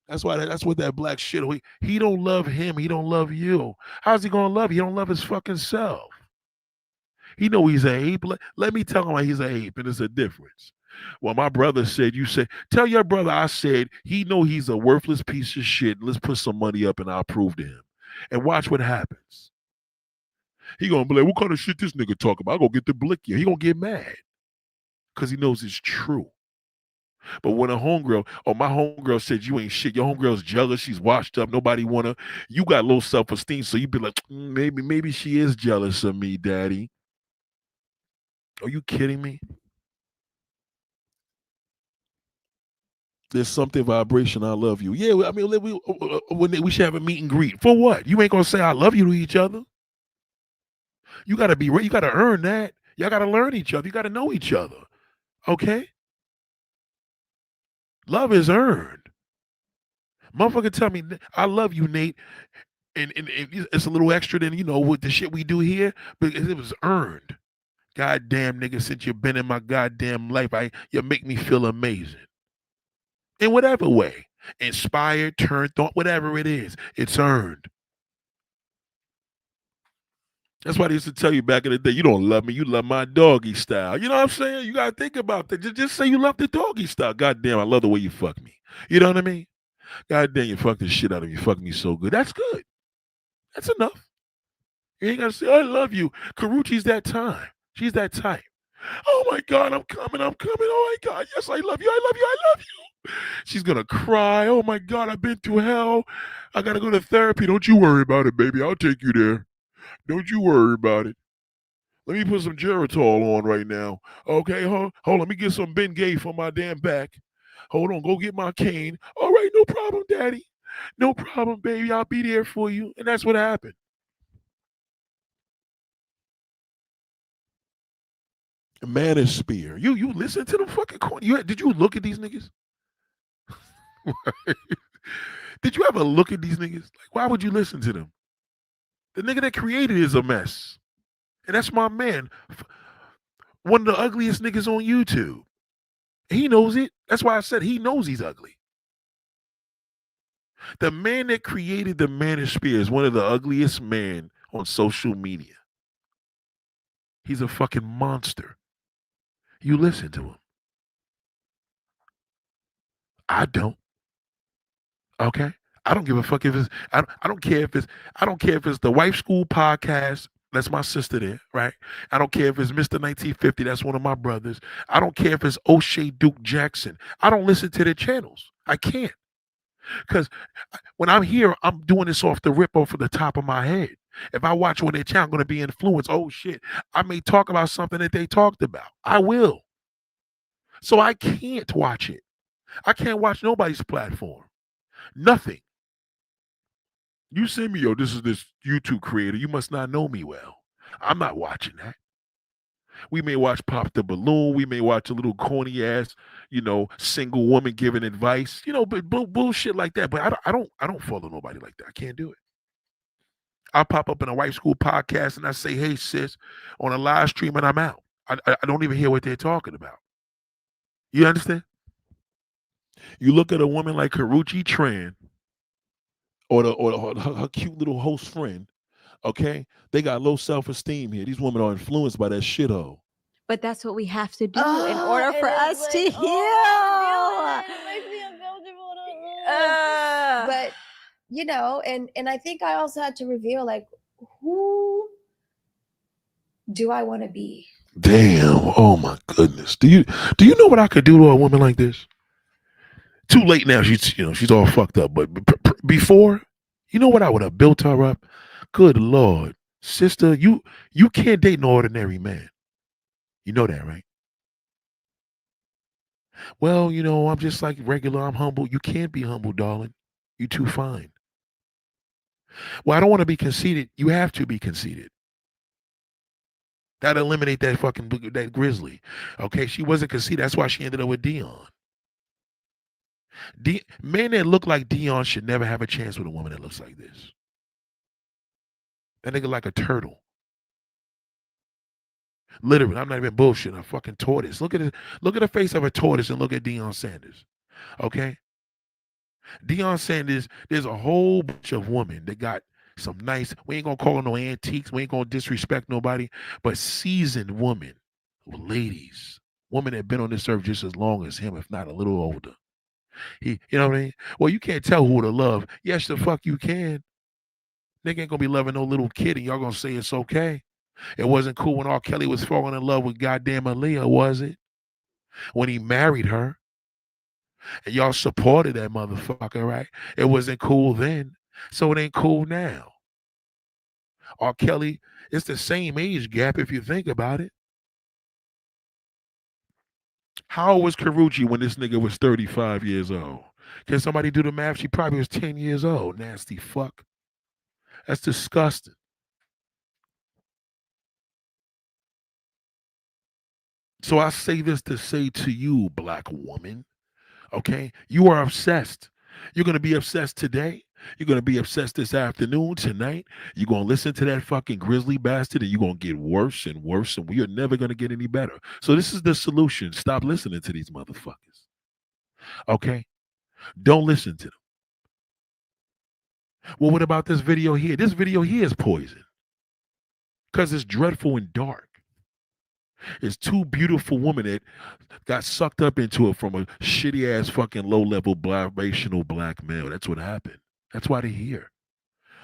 That's what that black shit. He don't love him. He don't love you. How's he gonna love you? He don't love his fucking self. He know he's a ape. Let me tell him why he's a ape, and there's a difference. Well, my brother said, you say, tell your brother I said he know he's a worthless piece of shit. Let's put some money up and I'll prove to him. And watch what happens. He gonna be like, what kind of shit this nigga talk about? I gonna get the blick you. He gonna get mad. Because he knows it's true. But when a homegirl, my homegirl said you ain't shit. Your homegirl's jealous. She's washed up. Nobody wanna. You got low self-esteem, so you be like, maybe she is jealous of me, daddy. Are you kidding me? There's something vibration. I love you. Yeah, I mean, we should have a meet and greet. For what? You ain't gonna say I love you to each other. You gotta be. You gotta earn that. Y'all gotta learn each other. You gotta know each other. Okay. Love is earned. Motherfucker, tell me I love you, Nate, and it's a little extra than with the shit we do here, but it was earned. Goddamn nigga, since you've been in my goddamn life, you make me feel amazing. In whatever way. Inspired, turned on, whatever it is, it's earned. That's why they used to tell you back in the day, you don't love me, you love my doggy style. You know what I'm saying? You gotta think about that. Just say you love the doggy style. Goddamn, I love the way you fuck me. You know what I mean? Goddamn, you fuck the shit out of me. You fuck me so good. That's good. That's enough. You ain't gotta say, I love you. Karuchi's that time. She's that type. Oh my God, I'm coming. Oh my God, yes, I love you. I love you. I love you. She's gonna cry. Oh my God, I've been through hell. I gotta go to therapy. Don't you worry about it, baby. I'll take you there. Don't you worry about it. Let me put some Geritol on right now. Okay, hold on. Let me get some Bengay for my damn back. Hold on, go get my cane. All right, no problem, Daddy. No problem, baby. I'll be there for you. And that's what happened. Manosphere. You listen to the fucking corner. Did you look at these niggas? Did you ever look at these niggas? Like, why would you listen to them? The nigga that created is a mess. And that's my man. One of the ugliest niggas on YouTube. He knows it. That's why I said he knows he's ugly. The man that created the Manosphere is one of the ugliest men on social media. He's a fucking monster. You listen to him. I don't. Okay? I don't give a fuck if it's I don't care if it's the Wife School podcast. That's my sister there, right? I don't care if it's Mr. 1950. That's one of my brothers. I don't care if it's O'Shea Duke Jackson. I don't listen to their channels. I can't. Because when I'm here, I'm doing this off the rip, off of the top of my head. If I watch one of their channel, I'm going to be influenced. Oh, shit. I may talk about something that they talked about. I will. So I can't watch it. I can't watch nobody's platform. Nothing. You see me, yo, this is this YouTube creator. You must not know me well. I'm not watching that. We may watch Pop the Balloon. We may watch a little corny ass, single woman giving advice, but bullshit like that. But I don't follow nobody like that. I can't do it. I'll pop up in a Wife School podcast and I say, hey, sis, on a live stream, and I'm out. I don't even hear what they're talking about. You understand? You look at a woman like Karuchi Tran or her cute little host friend, okay? They got low self-esteem here. These women are influenced by that shithole. But that's what we have to do in order for us to heal. It makes me uncomfortable. But and I think I also had to reveal, like, who do I want to be? Damn! Oh my goodness! Do you know what I could do to a woman like this? Too late now. She's all fucked up. But before, you know what I would have built her up? Good Lord, sister, you can't date an ordinary man. You know that, right? Well, I'm just like regular. I'm humble. You can't be humble, darling. You too fine. Well, I don't want to be conceited. You have to be conceited. That eliminate that that Grizzly. Okay, she wasn't conceited. That's why she ended up with Dion. Men that look like Dion should never have a chance with a woman that looks like this. That nigga like a turtle. Literally, I'm not even bullshit. A fucking tortoise. Look at the face of a tortoise and look at Deion Sanders. Okay? Deion Sanders, there's a whole bunch of women that got some nice, we ain't gonna call them no antiques, we ain't gonna disrespect nobody, but seasoned women, ladies, women that been on this earth just as long as him, if not a little older. You know what I mean? Well, you can't tell who to love. Yes, the fuck you can. Nigga ain't gonna be loving no little kid and y'all gonna say it's okay. It wasn't cool when R. Kelly was falling in love with goddamn Aaliyah, was it? When he married her. And y'all supported that motherfucker, right? It wasn't cool then. So it ain't cool now. R. Kelly, it's the same age gap if you think about it. How old was Karuchi when this nigga was 35 years old? Can somebody do the math? She probably was 10 years old. Nasty fuck. That's disgusting. So I say this to say to you, black woman, okay? You are obsessed. You're going to be obsessed today. You're going to be obsessed this afternoon, tonight. You're going to listen to that fucking grizzly bastard and you're going to get worse and worse and we are never going to get any better. So this is the solution. Stop listening to these motherfuckers. Okay? Don't listen to them. Well, what about this video here? This video here is poison because it's dreadful and dark. It's two beautiful women that got sucked up into it from a shitty ass fucking low level vibrational black male. That's what happened. That's why they're here.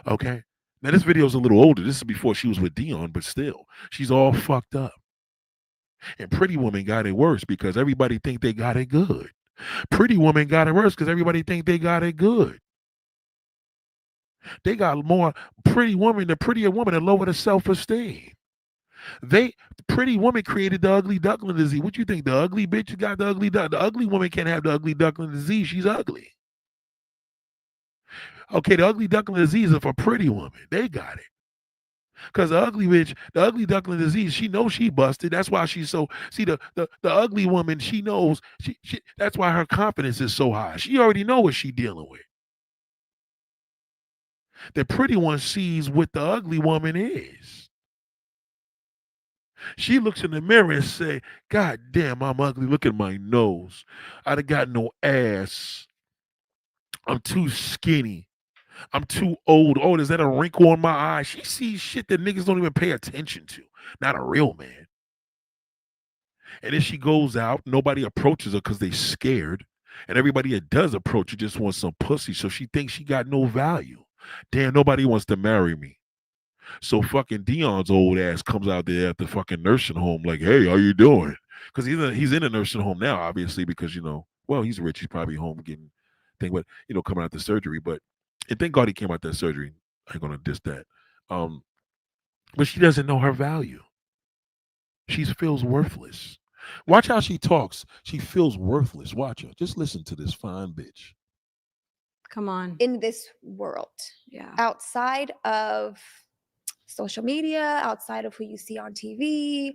Okay? Now this video is a little older. This is before she was with Dion, but still, she's all fucked up. And Pretty Woman got it worse because everybody think they got it good. Pretty Woman got it worse because everybody think they got it good. They got more pretty woman, the prettier woman, that lower the self-esteem. Pretty Woman created the ugly duckling disease. What you think? The ugly bitch got the ugly duck. The ugly woman can't have the ugly duckling disease. She's ugly. Okay, the ugly duckling disease is for Pretty Woman. They got it. Because the ugly bitch, the ugly duckling disease, she knows she busted. That's why she's so, see, the ugly woman, she knows, she that's why her confidence is so high. She already know what she's dealing with. The pretty one sees what the ugly woman is. She looks in the mirror and say, God damn, I'm ugly. Look at my nose. I done got no ass. I'm too skinny. I'm too old. Oh, is that a wrinkle on my eye? She sees shit that niggas don't even pay attention to. Not a real man. And then she goes out. Nobody approaches her because they scared. And everybody that does approach her just wants some pussy. So she thinks she got no value. Damn, nobody wants to marry me. So fucking Dion's old ass comes out there at the fucking nursing home like, hey, how you doing? Because he's in a nursing home now, obviously, because, you know, well, he's rich. He's probably home getting thing, but, you know, coming out the surgery. But, and thank God he came out that surgery. I ain't going to diss that. But she doesn't know her value. She feels worthless. Watch how she talks. She feels worthless. Watch her. Just listen to this fine bitch. Come on. In this world. Yeah. Outside of social media, outside of who you see on TV,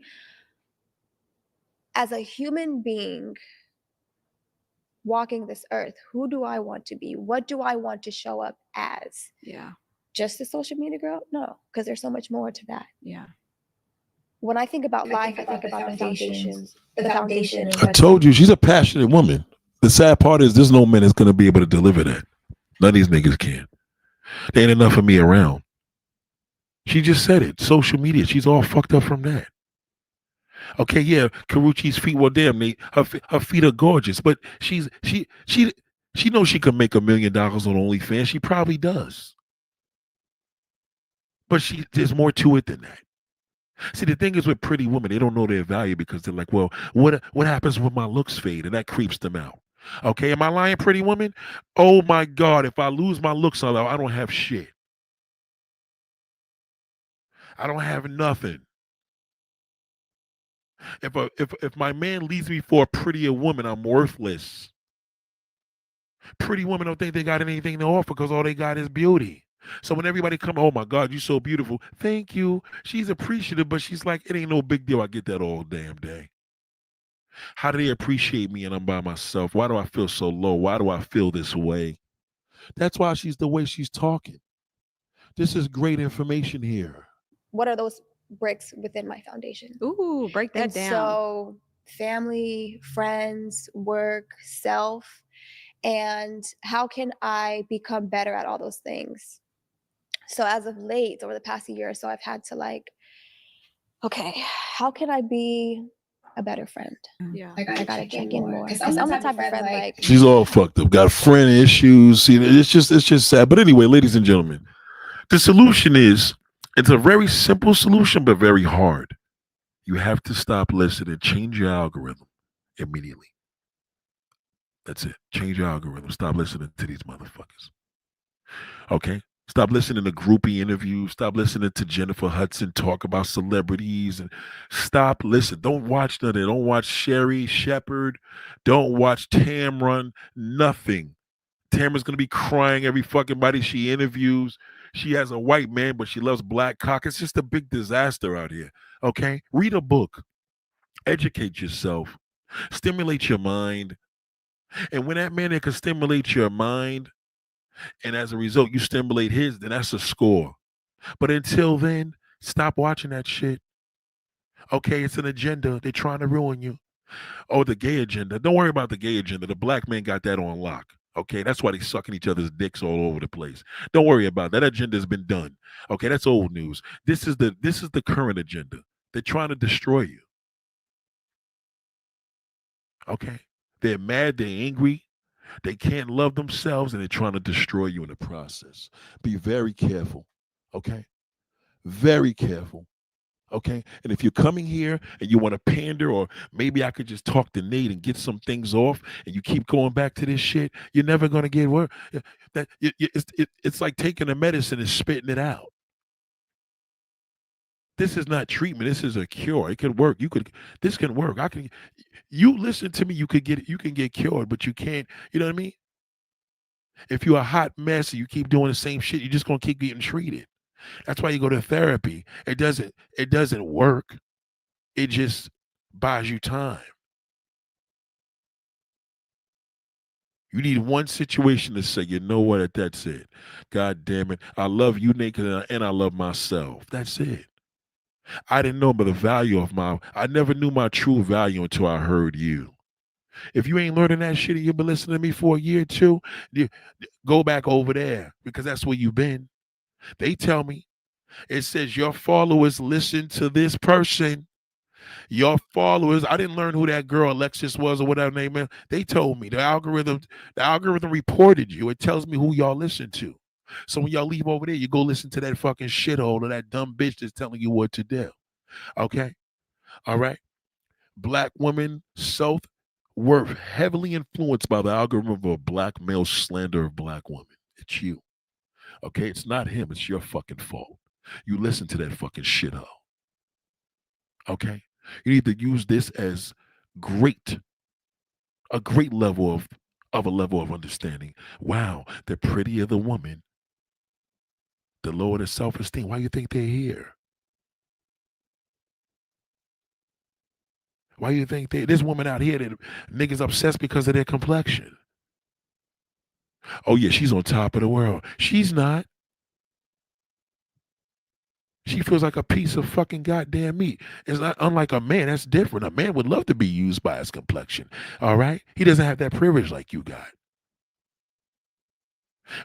as a human being walking this earth, who do I want to be? What do I want to show up as? Yeah. Just a social media girl? No, because there's so much more to that. Yeah. When I think about life, I think about the foundation. The foundation. I told you, she's a passionate woman. The sad part is there's no man that's going to be able to deliver that. None of these niggas can. There ain't enough of me around. She just said it. Social media. She's all fucked up from that. Okay, yeah, Karuchi's feet, well, damn, her feet are gorgeous, but she knows she could make $1 million on OnlyFans. She probably does. But there's more to it than that. See, the thing is with pretty women, they don't know their value because they're like, well, what happens when my looks fade? And that creeps them out. Okay, am I lying, pretty woman? Oh my God, if I lose my looks, I don't have shit. I don't have nothing. If my man leaves me for a prettier woman, I'm worthless. Pretty women don't think they got anything to offer because all they got is beauty. So when everybody come, oh my God, you're so beautiful. Thank you. She's appreciative, but she's like, it ain't no big deal. I get that all damn day. How do they appreciate me and I'm by myself? Why do I feel so low? Why do I feel this way? That's why she's the way she's talking. This is great information here. What are those bricks within my foundation? Ooh, break that down. So family, friends, work, self, and how can I become better at all those things? So as of late, over the past year or so, I've had to like, okay, how can I be a better friend? Yeah. I gotta check in more. Because I'm the type of friend like she's all fucked up, got friend issues. You know, it's just sad. But anyway, ladies and gentlemen, the solution is it's a very simple solution, but very hard. You have to stop listening, change your algorithm immediately. That's it. Change your algorithm. Stop listening to these motherfuckers. Okay? Stop listening to groupie interviews. Stop listening to Jennifer Hudson talk about celebrities. And stop listening. Don't watch none of it. Don't watch Sherry Shepherd. Don't watch Tamron. Nothing. Tamron's going to be crying every fucking body she interviews. She has a white man, but she loves black cock. It's just a big disaster out here. Okay? Read a book. Educate yourself. Stimulate your mind. And when that man that can stimulate your mind, and as a result, you stimulate his, then that's a score. But until then, stop watching that shit. Okay, it's an agenda. They're trying to ruin you. Oh, the gay agenda. Don't worry about the gay agenda. The black man got that on lock. Okay, that's why they sucking each other's dicks all over the place. Don't worry about that. That agenda has been done. Okay, that's old news. This is the current agenda. They're trying to destroy you. Okay, they're mad. They're angry. They can't love themselves, and they're trying to destroy you in the process. Be very careful. Okay, very careful. Okay, and if you're coming here and you want to pander, or maybe I could just talk to Nate and get some things off, and you keep going back to this shit, you're never gonna get work. It's like taking a medicine and spitting it out. This is not treatment. This is a cure. It can work. This can work. You listen to me. You can get cured, but you can't. You know what I mean? If you're a hot mess and you keep doing the same shit, you're just gonna keep getting treated. That's why you go to therapy. It doesn't work. It just buys you time. You need one situation to say, you know what, that's it. God damn it. I love you, naked, and I love myself. That's it. I didn't know about the value of I never knew my true value until I heard you. If you ain't learning that shit and you've been listening to me for a year or two, go back over there, because that's where you've been. They tell me, it says your followers listen to this person. Your followers, I didn't learn who that girl Alexis was or whatever name is. They told me the algorithm reported you. It tells me who y'all listen to. So when y'all leave over there, you go listen to that fucking shithole or that dumb bitch that's telling you what to do. Okay? All right? Black women, self-worth, heavily influenced by the algorithm of a black male slander of black women. It's you. Okay? It's not him. It's your fucking fault. You listen to that fucking shithole. Okay? You need to use this as a great level of a level of understanding. Wow, the prettier the woman, the lower the self-esteem. Why do you think they're here? Why do you think this woman out here that niggas obsessed because of their complexion? Oh yeah, she's on top of the world. She's not. She feels like a piece of fucking goddamn meat. It's not unlike a man. That's different. A man would love to be used by his complexion. All right? He doesn't have that privilege like you got.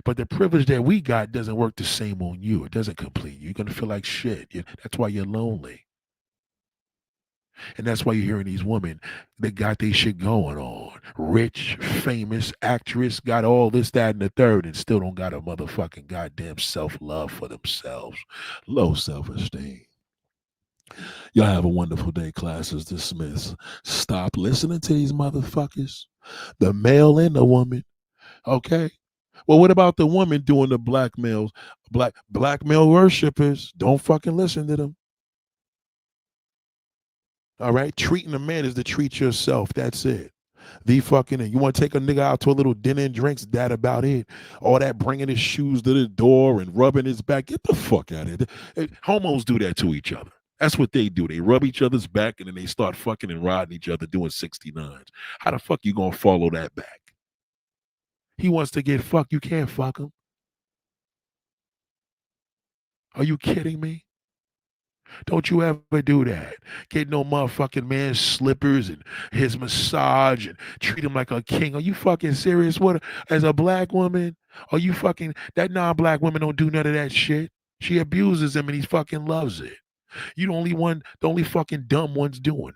But the privilege that we got doesn't work the same on you. It doesn't complete you. You're going to feel like shit. That's why you're lonely. And that's why you're hearing these women that got their shit going on. Rich, famous, actress, got all this, that, and the third, and still don't got a motherfucking goddamn self-love for themselves. Low self-esteem. Y'all have a wonderful day. Class is dismissed. Stop listening to these motherfuckers. The male and the woman. Okay? Well, what about the woman doing the black male worshipers? Don't fucking listen to them. All right? Treating a man is to treat yourself. That's it. The fucking, and you want to take a nigga out to a little dinner and drinks, that about it. All that bringing his shoes to the door and rubbing his back. Get the fuck out of here. Homos do that to each other. That's what they do. They rub each other's back and then they start fucking and riding each other doing 69s. How the fuck you gonna follow that back? He wants to get fucked. You can't fuck him. Are you kidding me? Don't you ever do that. Get no motherfucking man's slippers and his massage and treat him like a king. Are you fucking serious? What, as a black woman? Are you fucking, that non-black woman don't do none of that shit. She abuses him and he fucking loves it. You the only fucking dumb ones doing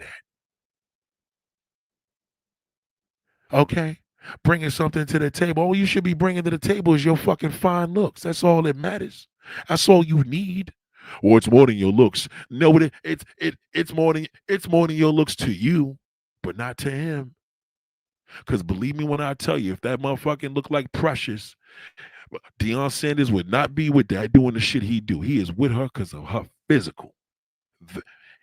that. Okay? Bringing something to the table. All you should be bringing to the table is your fucking fine looks. That's all that matters. That's all you need. Or it's more than your looks. No, it's more than your looks to you, but not to him. Because believe me when I tell you, if that motherfucking look like Precious, Deion Sanders would not be with that doing the shit he do. He is with her because of her physical.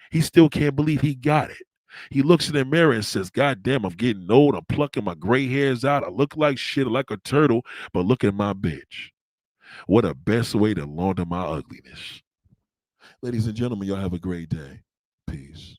He still can't believe he got it. He looks in the mirror and says, God damn, I'm getting old. I'm plucking my gray hairs out. I look like shit, like a turtle, but look at my bitch. What a best way to launder my ugliness. Ladies and gentlemen, y'all have a great day. Peace.